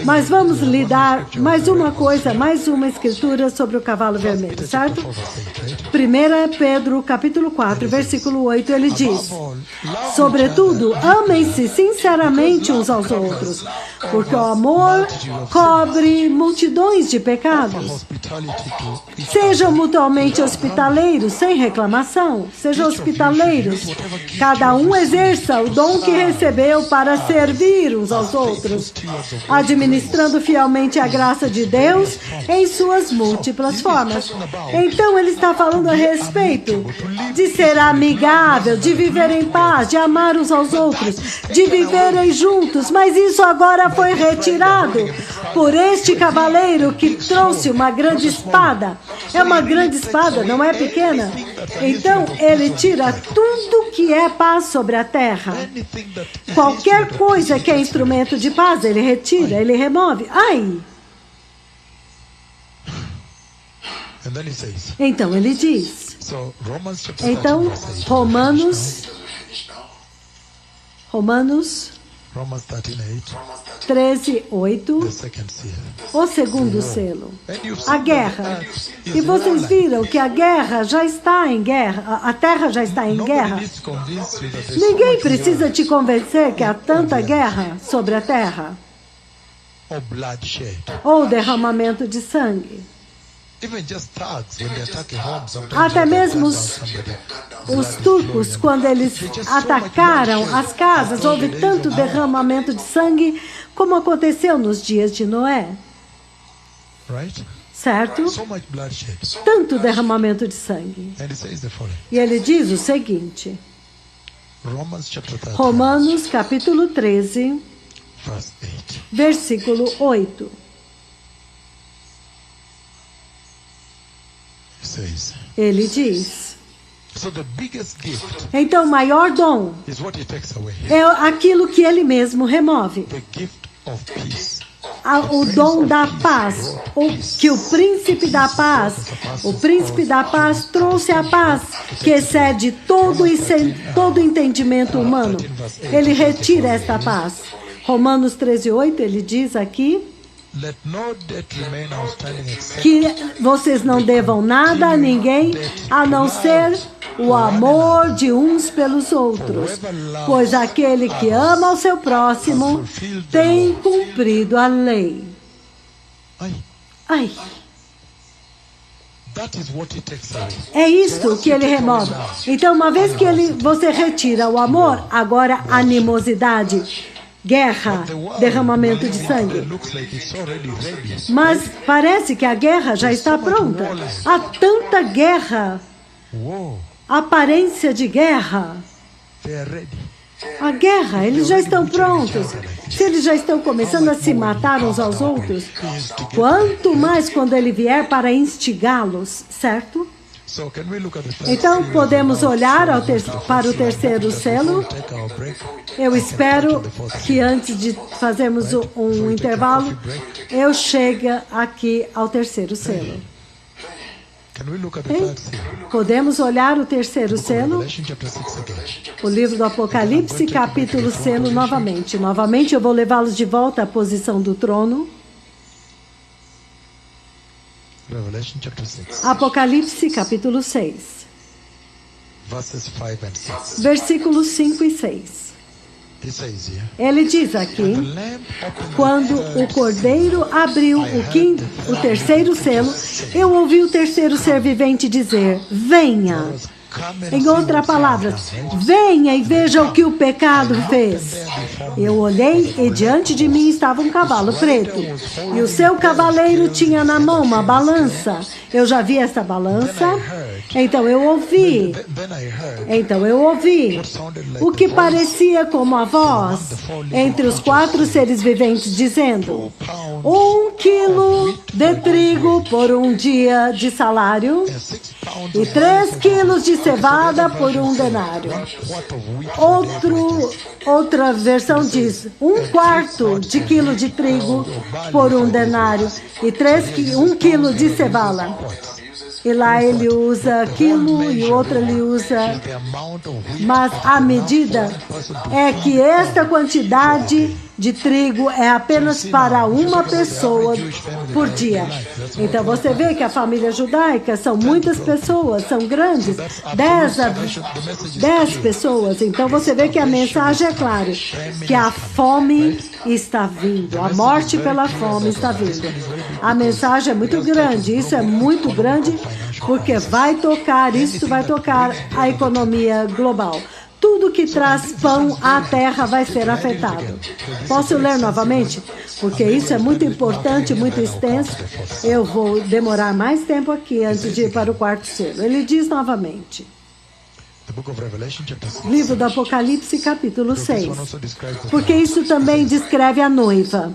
A: Mas vamos lidar mais uma coisa, mais uma escritura sobre o cavalo vermelho, certo? 1 Pedro, capítulo 4, versículo 8, ele diz: sobretudo, amem-se sinceramente uns aos outros, porque o amor cobre multidões de pecados. Sejam mutuamente hospitaleiros, sem reclamação. Sejam hospitaleiros. Cada um exerça o dom que recebeu para servir uns aos outros, administrando fielmente a graça de Deus em suas múltiplas formas. Então, ele está falando a respeito de ser amigável, de viver em paz, de amar uns aos outros, de viverem juntos. Mas isso agora foi retirado por este cavaleiro que trouxe uma grande espada. É uma grande espada, não é pequena. Então, ele tira tudo que é paz sobre a terra. Qualquer coisa que é instrumento de paz, ele retira, ele remove. Ai! Então, ele diz. Então, Romanos 13:8, o segundo selo, a guerra. E vocês viram que a guerra já está em guerra, a terra já está em guerra. Ninguém precisa te convencer que há tanta guerra sobre a terra, ou derramamento de sangue. Até mesmo os turcos, quando eles atacaram as casas, houve tanto derramamento de sangue como aconteceu nos dias de Noé. Certo? Tanto derramamento de sangue. E ele diz o seguinte, Romanos capítulo 13, versículo 8. Ele diz, então o maior dom é aquilo que ele mesmo remove. O dom da paz, que o príncipe da paz trouxe a paz que excede todo entendimento humano. Ele retira esta paz. Romanos 13:8, ele diz aqui, que vocês não devam nada a ninguém, a não ser o amor de uns pelos outros, pois aquele que ama o seu próximo tem cumprido a lei. Ai. É isto que ele remove. Então, uma vez que você retira o amor, agora a animosidade, guerra, derramamento de sangue. Mas parece que a guerra já está pronta. Há tanta guerra, aparência de guerra. A guerra, eles já estão prontos. Se eles já estão começando a se matar uns aos outros, quanto mais quando ele vier para instigá-los, certo? Então, podemos olhar para o terceiro selo. Eu espero que antes de fazermos um intervalo, eu chegue aqui ao terceiro selo. Podemos olhar o terceiro selo? O livro do Apocalipse, capítulo selo novamente. Novamente, eu vou levá-los de volta à posição do trono. Apocalipse, capítulo 6. Versículos 5 e 6. Ele diz aqui, quando o Cordeiro abriu o terceiro selo, eu ouvi o terceiro ser vivente dizer, venha. Em outras palavras, venha e veja o que o pecado fez. Eu olhei e diante de mim estava um cavalo preto. E o seu cavaleiro tinha na mão uma balança. Eu já vi essa balança. Então eu ouvi o que parecia como a voz entre os 4 seres viventes dizendo, 1 quilo de trigo por um dia de salário e 3 quilos de cevada por um denário. Outra versão diz 1/4 de quilo de trigo por um denário e 1 quilo de cevada. E lá ele usa quilo e o outro ele usa. Mas a medida é que esta quantidade de trigo é apenas para uma pessoa por dia. Então você vê que a família judaica são muitas pessoas, são grandes, 10 pessoas. Então você vê que a mensagem é clara, que a fome está vindo, a morte pela fome está vindo. A mensagem é muito grande, isso é muito grande, porque isso vai tocar a economia global. Tudo que traz pão à terra vai ser afetado. Posso ler novamente? Porque isso é muito importante, muito extenso. Eu vou demorar mais tempo aqui antes de ir para o quarto selo. Ele diz novamente. Livro do Apocalipse, capítulo 6. Porque isso também descreve a noiva.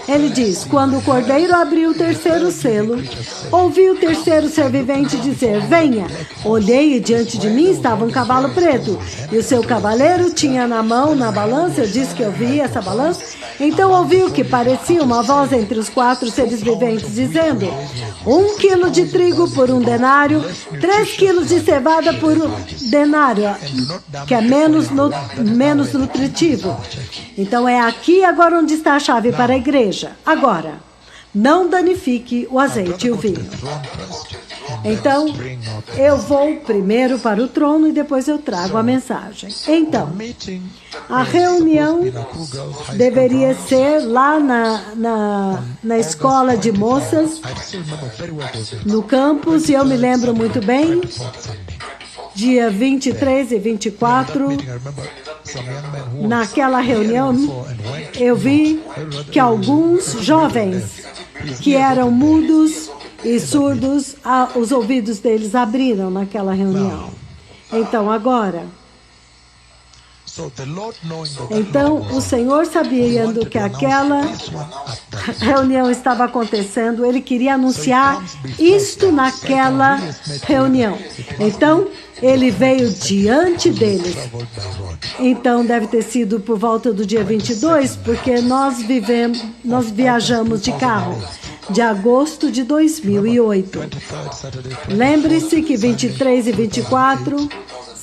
A: Ele diz, quando o cordeiro abriu o terceiro selo, ouvi o terceiro ser vivente dizer, venha. Olhei e diante de mim estava um cavalo preto, e o seu cavaleiro tinha na mão, na balança, eu disse que eu vi essa balança, então ouvi o que parecia uma voz entre os 4 seres viventes, dizendo, 1 quilo de trigo por 1 denário, 3 quilos de cevada por 1 denário, que é menos nutritivo. Então é aqui agora onde está a chave para a igreja. Agora, não danifique o azeite e o vinho. Então, eu vou primeiro para o trono e depois eu trago a mensagem. Então, a reunião deveria ser lá na escola de moças, no campus, e eu me lembro muito bem, dia 23 e 24, naquela reunião, eu vi que alguns jovens que eram mudos e surdos, os ouvidos deles abriram naquela reunião. Então, agora... Então, o Senhor, sabendo que aquela reunião estava acontecendo, Ele queria anunciar isto naquela reunião. Então, Ele veio diante deles. Então, deve ter sido por volta do dia 22, porque nós viajamos de carro, de agosto de 2008. Lembre-se que 23 e 24...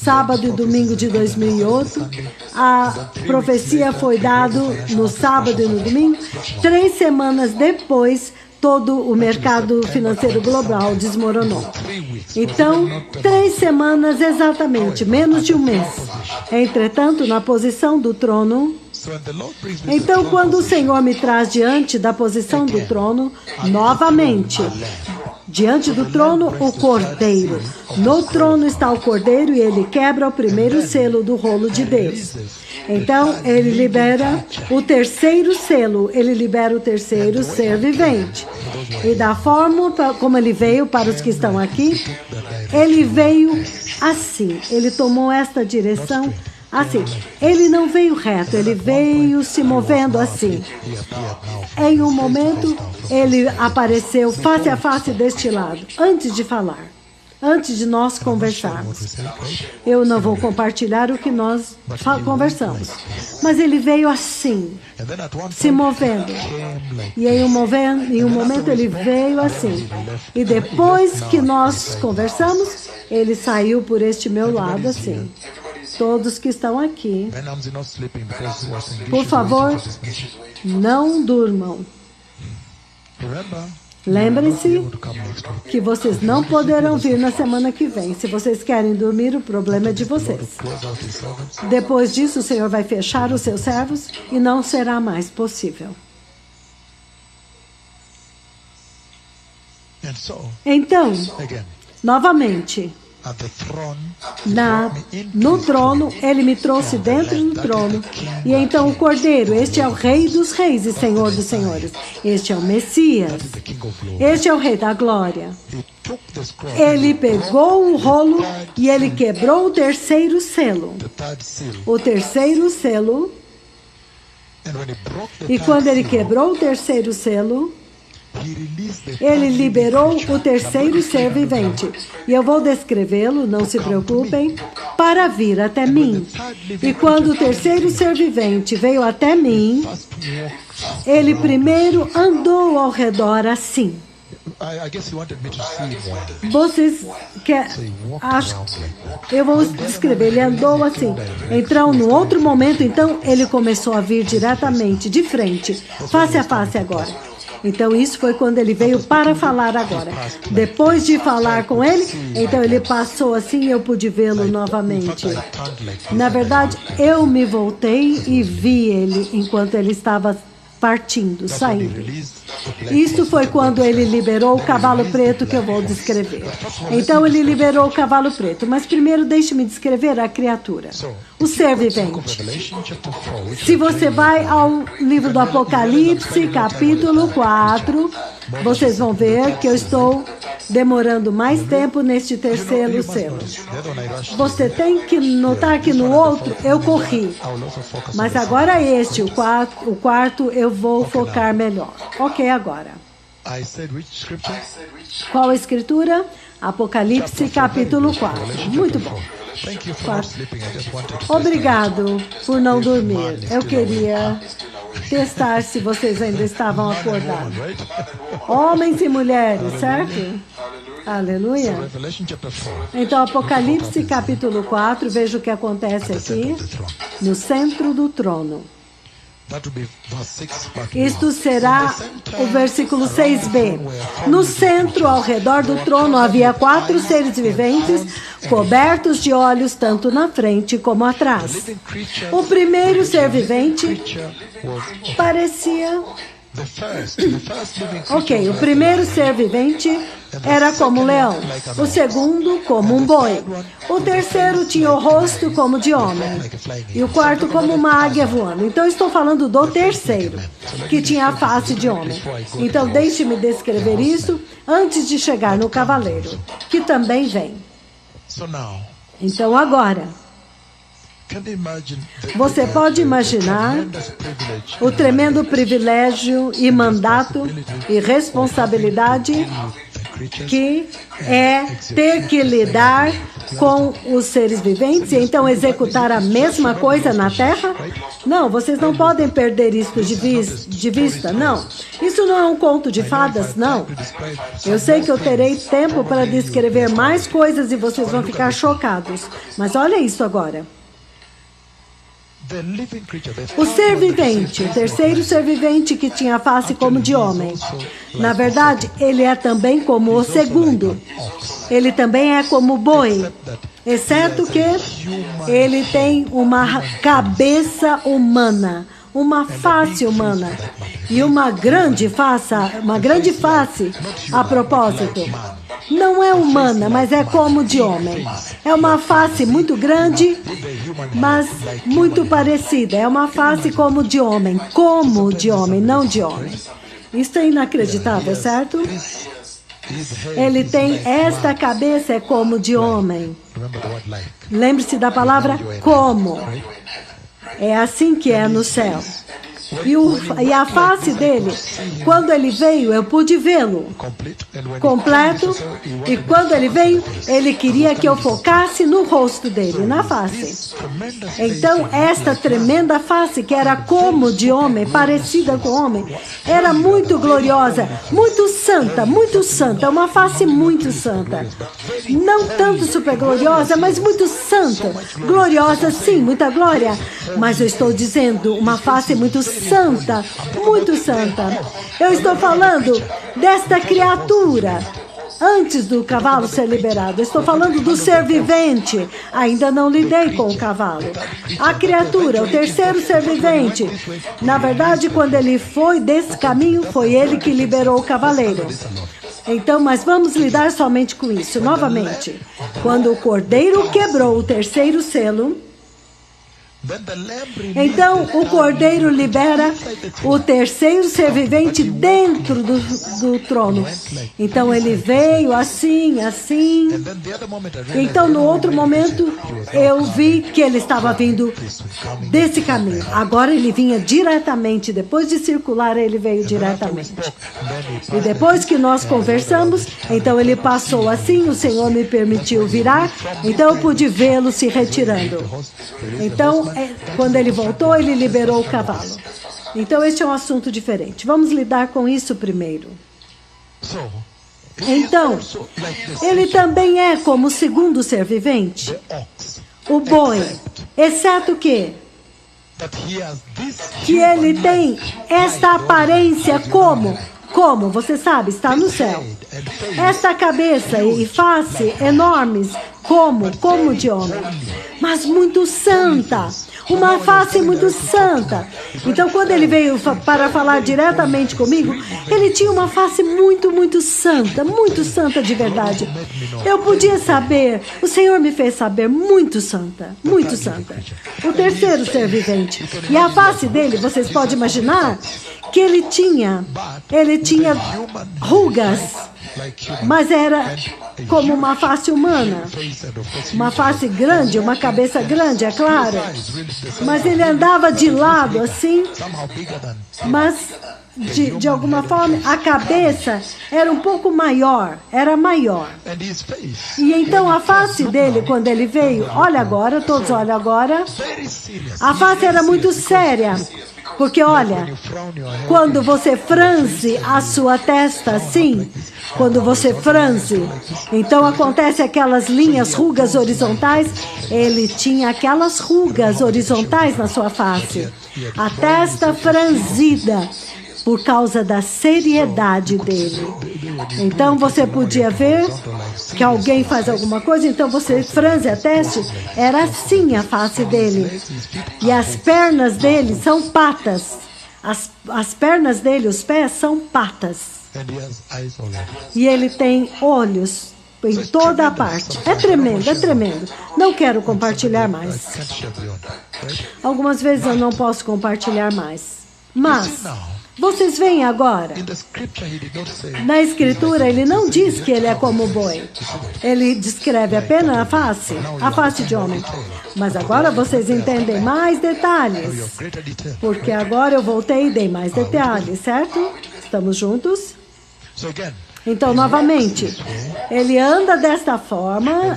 A: sábado e domingo de 2008, a profecia foi dada no sábado e no domingo. 3 semanas depois, todo o mercado financeiro global desmoronou. Então, 3 semanas exatamente, menos de um mês. Entretanto, na posição do trono... Então, quando o Senhor me traz diante da posição do trono, novamente... Diante do trono, o cordeiro. No trono está o cordeiro e ele quebra o primeiro selo do rolo de Deus. Então, ele libera o terceiro selo, ele libera o terceiro ser vivente. E da forma como ele veio para os que estão aqui, ele veio assim, ele tomou esta direção assim. Ele não veio reto, ele veio se movendo assim. Em um momento, ele apareceu face a face deste lado, antes de falar, antes de nós conversarmos. Eu não vou compartilhar o que nós conversamos, mas ele veio assim, se movendo. E em um momento ele veio assim. E depois que nós conversamos, ele saiu por este meu lado assim. Todos que estão aqui, por favor, não durmam. Lembrem-se que vocês não poderão vir na semana que vem. Se vocês querem dormir, o problema é de vocês. Depois disso, o Senhor vai fechar os seus servos e não será mais possível. Então, novamente, no trono, ele me trouxe dentro do trono. E então o Cordeiro, este é o Rei dos Reis e Senhor dos Senhores. Este é o Messias. Este é o Rei da Glória. Ele pegou o rolo e ele quebrou o terceiro selo. O terceiro selo. E quando ele quebrou o terceiro selo, ele liberou o terceiro ser vivente. E eu vou descrevê-lo, não se preocupem, para vir até mim. E quando o terceiro ser vivente veio até mim, ele primeiro andou ao redor assim. Vocês querem... Eu vou descrever. Ele andou assim. Então, no outro momento, então, ele começou a vir diretamente, de frente, face a face agora. Então, isso foi quando ele veio para falar agora. Depois de falar com ele, então ele passou assim e eu pude vê-lo novamente. Na verdade, eu me voltei e vi ele enquanto ele estava partindo, saindo. Isso foi quando ele liberou o cavalo preto que eu vou descrever. Então ele liberou o cavalo preto, mas primeiro deixe-me descrever a criatura, o ser vivente. Se você vai ao livro do Apocalipse, capítulo 4, vocês vão ver que eu estou demorando mais tempo neste terceiro selo. Você tem que notar que no outro eu corri, mas agora este, o quarto, eu vou focar melhor. Ok, agora. Qual a escritura? Apocalipse, capítulo 4. Muito bom. Obrigado por não dormir. Eu queria testar se vocês ainda estavam acordados. Homens e mulheres, certo? Aleluia. Então, Apocalipse, capítulo 4, veja o que acontece aqui, no centro do trono. Isto será o versículo 6b. No centro, ao redor do trono, havia 4 seres viventes, cobertos de olhos tanto na frente como atrás. O primeiro ser vivente parecia... Ok, o primeiro ser vivente era como um leão, o segundo como um boi, o terceiro tinha o rosto como de homem e o quarto como uma águia voando. Então estou falando do terceiro, que tinha a face de homem. Então deixe-me descrever isso antes de chegar no cavaleiro, que também vem. Então agora, você pode imaginar o tremendo privilégio e mandato e responsabilidade que é ter que lidar com os seres viventes e então executar a mesma coisa na Terra? Não, vocês não podem perder isso de vista, não. Isso não é um conto de fadas, não. Eu sei que eu terei tempo para descrever mais coisas e vocês vão ficar chocados. Mas olha isso agora. O ser vivente, o terceiro ser vivente que tinha a face como de homem. Na verdade, ele é também como o segundo. Ele também é como o boi, exceto que ele tem uma cabeça humana, uma face humana e uma grande face a propósito. Não é humana, mas é como de homem. É uma face muito grande, mas muito parecida. É uma face como de homem, não de homem. Isso é inacreditável, certo? Ele tem esta cabeça, é como de homem. Lembre-se da palavra como. É assim que é no céu. E a face dele, quando ele veio, eu pude vê-lo completo. E quando ele veio, ele queria que eu focasse no rosto dele, na face. Então, esta tremenda face, que era como de homem, parecida com homem, era muito gloriosa, muito santa, uma face muito santa. Não tanto super gloriosa, mas muito santa. Gloriosa, sim, muita glória. Mas eu estou dizendo, uma face muito santa, muito santa. Eu estou falando desta criatura antes do cavalo ser liberado. Eu estou falando do ser vivente. Ainda não lidei com o cavalo. A criatura, o terceiro ser vivente. Na verdade, quando ele foi desse caminho, foi ele que liberou o cavaleiro. Então, mas vamos lidar somente com isso. Novamente, quando o cordeiro quebrou o terceiro selo, então o cordeiro libera o terceiro ser vivente dentro do trono. Então ele veio assim. Então no outro momento eu vi que ele estava vindo desse caminho. Agora ele vinha diretamente, depois de circular ele veio diretamente. E depois que nós conversamos, então ele passou assim, o Senhor me permitiu virar, então eu pude vê-lo se retirando. Então quando ele voltou, ele liberou o cavalo. Então, este é um assunto diferente. Vamos lidar com isso primeiro. Então, ele também é como o segundo ser vivente, o boi, exceto que ele tem esta aparência como, você sabe, está no céu. Esta cabeça e face enormes, como de homem, mas muito santa. Uma face muito santa. Então, quando ele veio para falar diretamente comigo, ele tinha uma face muito santa de verdade. Eu podia saber, o Senhor me fez saber, muito santa. O terceiro ser vivente. E a face dele, vocês podem imaginar que ele tinha rugas, mas era como uma face humana, uma face grande, uma cabeça grande, é claro, mas ele andava de lado assim, mas de alguma forma a cabeça era um pouco maior, e então a face dele, quando ele veio, olha agora, todos olham agora, a face era muito séria. Porque, olha, quando você franze a sua testa assim, quando você franze, então acontece aquelas linhas, rugas horizontais, ele tinha aquelas rugas horizontais na sua face. A testa franzida, por causa da seriedade dele. Então você podia ver que alguém faz alguma coisa, então você franze a testa, era assim a face dele. E as pernas dele são patas. As pernas dele, os pés, são patas. E ele tem olhos em toda a parte. É tremendo. Não quero compartilhar mais. Algumas vezes eu não posso compartilhar mais. Mas vocês veem agora, na escritura ele não diz que ele é como o boi. Ele descreve apenas a face de homem. Mas agora vocês entendem mais detalhes. Porque agora eu voltei e dei mais detalhes, certo? Estamos juntos? Então, novamente, ele anda desta forma,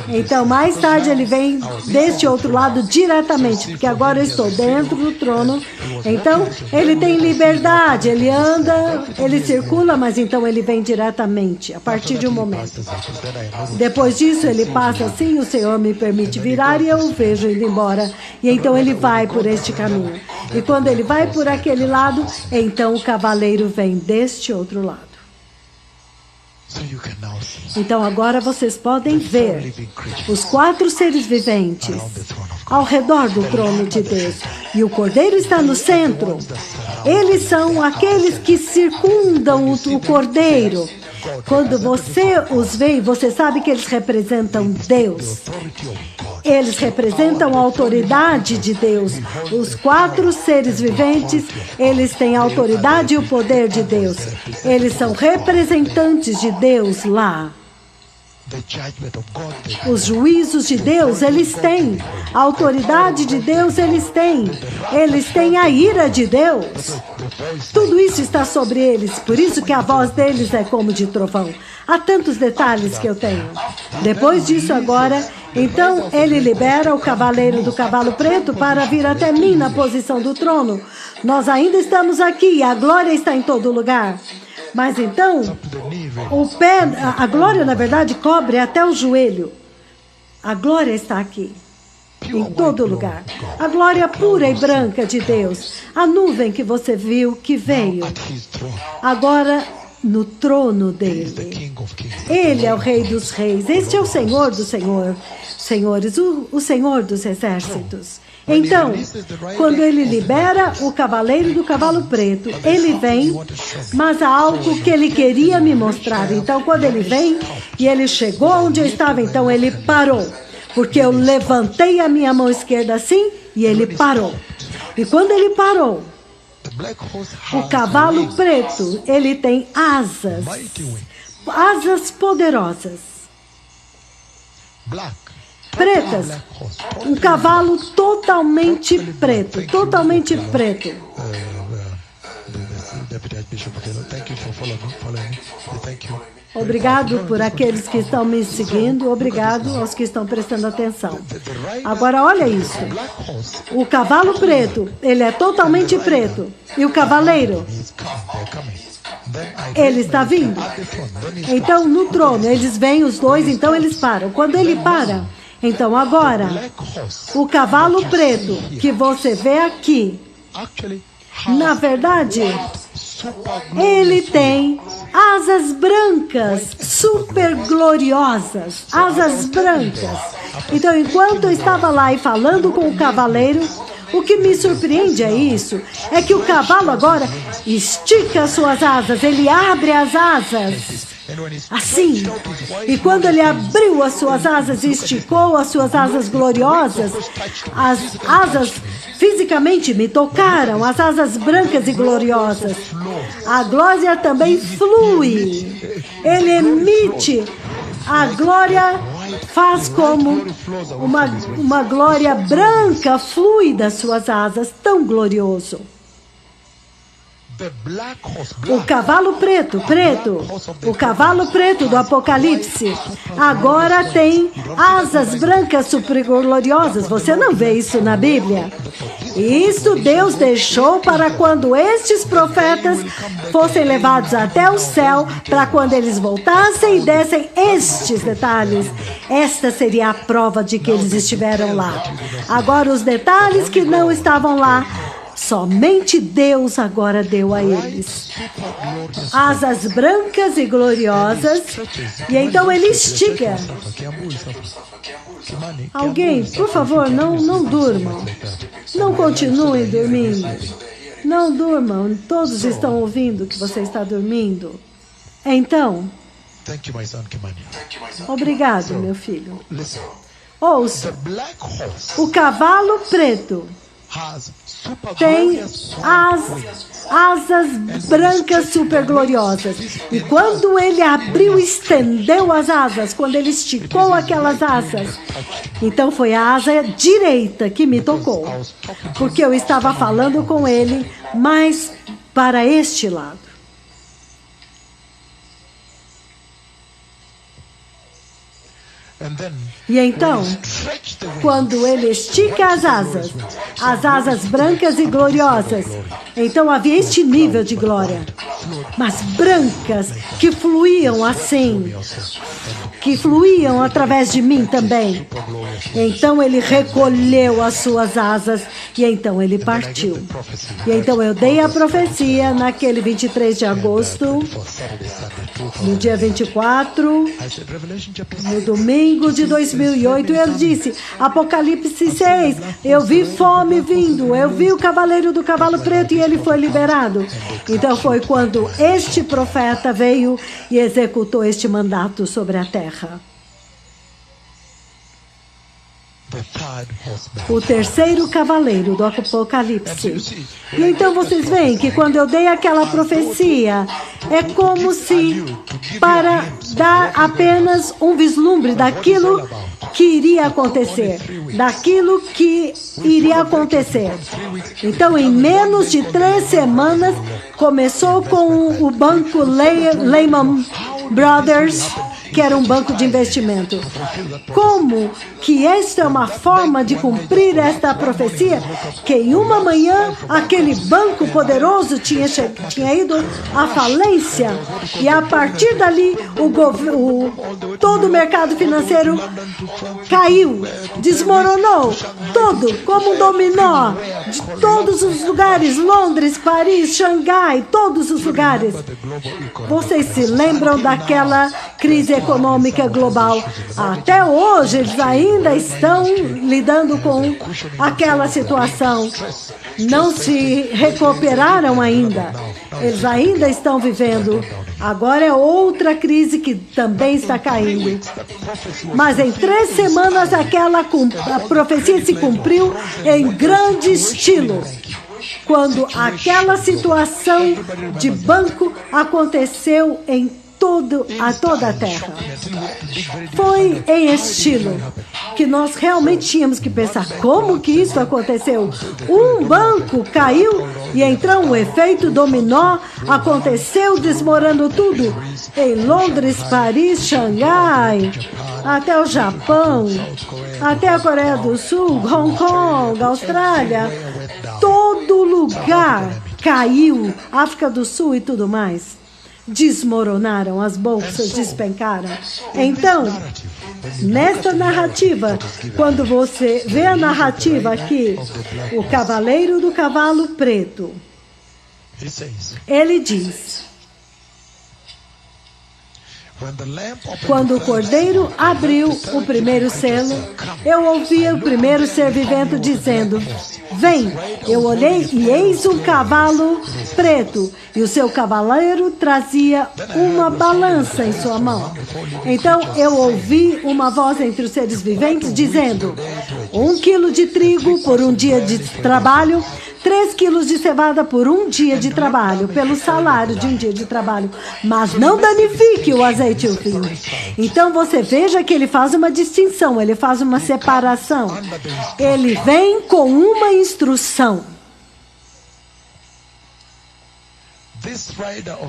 A: então mais tarde ele vem deste outro lado diretamente, porque agora eu estou dentro do trono, então ele tem liberdade, ele anda, ele circula, mas então ele vem diretamente, a partir de um momento. Depois disso ele passa assim, o Senhor me permite virar e eu o vejo indo embora, e então ele vai por este caminho. E quando ele vai por aquele lado, então o cavaleiro vem deste outro lado. Então agora vocês podem ver os 4 seres viventes ao redor do trono de Deus. E o Cordeiro está no centro. Eles são aqueles que circundam o Cordeiro. Quando você os vê, você sabe que eles representam Deus. Eles representam a autoridade de Deus. Os 4 seres viventes, eles têm a autoridade e o poder de Deus. Eles são representantes de Deus lá. Os juízos de Deus, eles têm. A autoridade de Deus, eles têm. Eles têm a ira de Deus. Tudo isso está sobre eles. Por isso que a voz deles é como de trovão. Há tantos detalhes que eu tenho. Depois disso agora, então ele libera o cavaleiro do cavalo preto para vir até mim na posição do trono. Nós ainda estamos aqui, a glória está em todo lugar. Mas então, o pé, a glória na verdade cobre até o joelho. A glória está aqui, em todo lugar. A glória pura e branca de Deus. A nuvem que você viu que veio. Agora, no trono dele. Ele é o Rei dos Reis. Este é o Senhor dos senhores, o Senhor dos exércitos. Então, quando ele libera o cavaleiro do cavalo preto, ele vem, mas há algo que ele queria me mostrar. Então, quando ele vem e ele chegou onde eu estava, então ele parou. Porque eu levantei a minha mão esquerda assim e ele parou. E quando ele parou, o cavalo preto, ele tem asas poderosas, pretas, um cavalo totalmente preto. Obrigado por aqueles que estão me seguindo, obrigado aos que estão prestando atenção. Agora olha isso, o cavalo preto, ele é totalmente preto, e o cavaleiro, ele está vindo. Então, no trono, eles vêm os dois, então eles param. Quando ele para, então agora, o cavalo preto que você vê aqui, na verdade, ele tem asas brancas, super gloriosas, asas brancas. Então, enquanto eu estava lá e falando com o cavaleiro, o que me surpreende é isso, é que o cavalo agora estica as suas asas, ele abre as asas, assim. E quando ele abriu as suas asas e esticou as suas asas gloriosas, as asas fisicamente me tocaram, as asas brancas e gloriosas. A glória também flui, ele emite, a glória faz como uma glória branca flui das suas asas, tão glorioso. O cavalo preto, o cavalo preto do Apocalipse, agora tem asas brancas super gloriosas. Você não vê isso na Bíblia? Isso Deus deixou para quando estes profetas fossem levados até o céu, para quando eles voltassem e dessem estes detalhes. Esta seria a prova de que eles estiveram lá. Agora, os detalhes que não estavam lá, somente Deus agora deu a eles. Asas brancas e gloriosas. E então ele estica. Alguém, por favor, não durmam. Não continuem dormindo. Não durmam. Todos estão ouvindo que você está dormindo. Então, obrigado, meu filho. Ouça. O cavalo preto tem as asas brancas super gloriosas. E quando ele abriu, estendeu as asas, quando ele esticou aquelas asas, então foi a asa direita que me tocou, porque eu estava falando com ele, mas para este lado. E então, quando ele estica as asas brancas e gloriosas, então havia este nível de glória, mas brancas, que fluíam assim, que fluíam através de mim também. Então ele recolheu as suas asas e então ele partiu. E então eu dei a profecia naquele 23 de agosto, no dia 24, no domingo de 2008, ele disse, Apocalipse 6, eu vi fome vindo, eu vi o cavaleiro do cavalo preto e ele foi liberado. Então foi quando este profeta veio e executou este mandato sobre a terra. O terceiro cavaleiro do Apocalipse. E então vocês veem que quando eu dei aquela profecia, é como se para dar apenas um vislumbre daquilo que iria acontecer. Daquilo que iria acontecer. Então, em menos de 3 semanas, começou com o banco Lehman Brothers, que era um banco de investimento. Como que esta é uma forma de cumprir esta profecia? Que em uma manhã, aquele banco poderoso tinha ido à falência. E a partir dali, todo o mercado financeiro caiu, desmoronou, todo, como um dominó, de todos os lugares, Londres, Paris, Xangai, todos os lugares. Vocês se lembram daquela crise econômica global? Até hoje eles ainda estão lidando com aquela situação. Não se recuperaram ainda. Eles ainda estão vivendo. Agora é outra crise que também está caindo. Mas em 3 semanas a profecia se cumpriu em grande estilo. Quando aquela situação de banco aconteceu em toda a terra. Foi em estilo que nós realmente tínhamos que pensar como que isso aconteceu. Um banco caiu e então o efeito dominó aconteceu, desmoronando tudo. Em Londres, Paris, Xangai, até o Japão, até a Coreia do Sul, Hong Kong, Austrália, todo lugar caiu, África do Sul e tudo mais. desmoronaram, as bolsas despencaram. Então, nesta narrativa, quando você vê a narrativa aqui, o cavaleiro do cavalo preto, ele diz: quando o cordeiro abriu o primeiro selo, eu ouvi o primeiro ser vivente dizendo: vem. Eu olhei e eis um cavalo preto, e o seu cavaleiro trazia uma balança em sua mão. Então eu ouvi uma voz entre os seres viventes dizendo: 1 quilo de trigo por um dia de trabalho, 3 quilos de cevada por um dia de trabalho, pelo salário de um dia de trabalho, mas não danifique o azeite e o vinho. Então você veja que ele faz uma distinção, ele faz uma separação. Ele vem com uma instrução.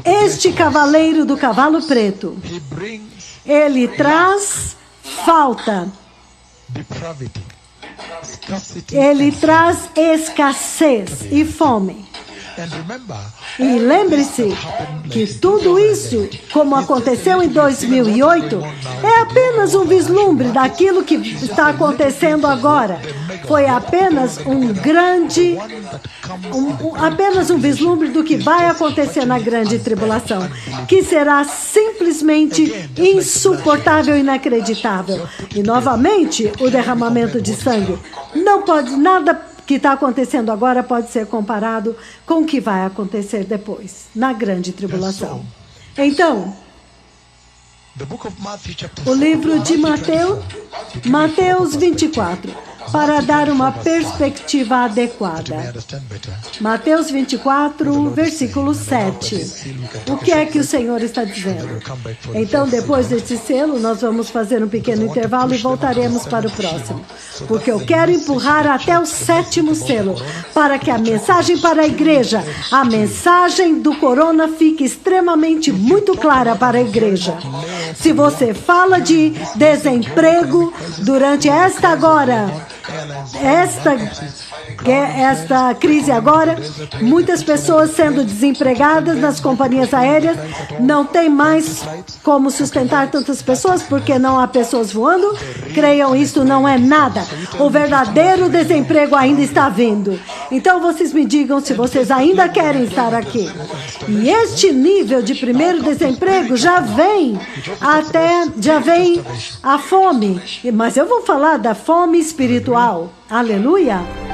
A: Este cavaleiro do cavalo preto, ele traz falta. Ele traz escassez e fome. E lembre-se que tudo isso, como aconteceu em 2008, é apenas um vislumbre daquilo que está acontecendo agora. Foi apenas apenas um vislumbre do que vai acontecer na grande tribulação, que será simplesmente insuportável e inacreditável. E novamente, o derramamento de sangue. Não pode nada que está acontecendo agora pode ser comparado com o que vai acontecer depois, na grande tribulação. Então, o livro de Mateus 24, para dar uma perspectiva adequada. Mateus 24, versículo 7. O que é que o Senhor está dizendo? Então, depois deste selo, nós vamos fazer um pequeno intervalo e voltaremos para o próximo. Porque eu quero empurrar até o 7º selo, para que a mensagem para a igreja, a mensagem do corona fique extremamente muito clara para a igreja. Se você fala de desemprego durante esta crise agora, muitas pessoas sendo desempregadas nas companhias aéreas, não tem mais como sustentar tantas pessoas porque não há pessoas voando. Creiam, isso não é nada. O verdadeiro desemprego ainda está vindo. Então vocês me digam se vocês ainda querem estar aqui. E este nível de primeiro desemprego já vem a fome. Mas eu vou falar da fome espiritual. Aleluia!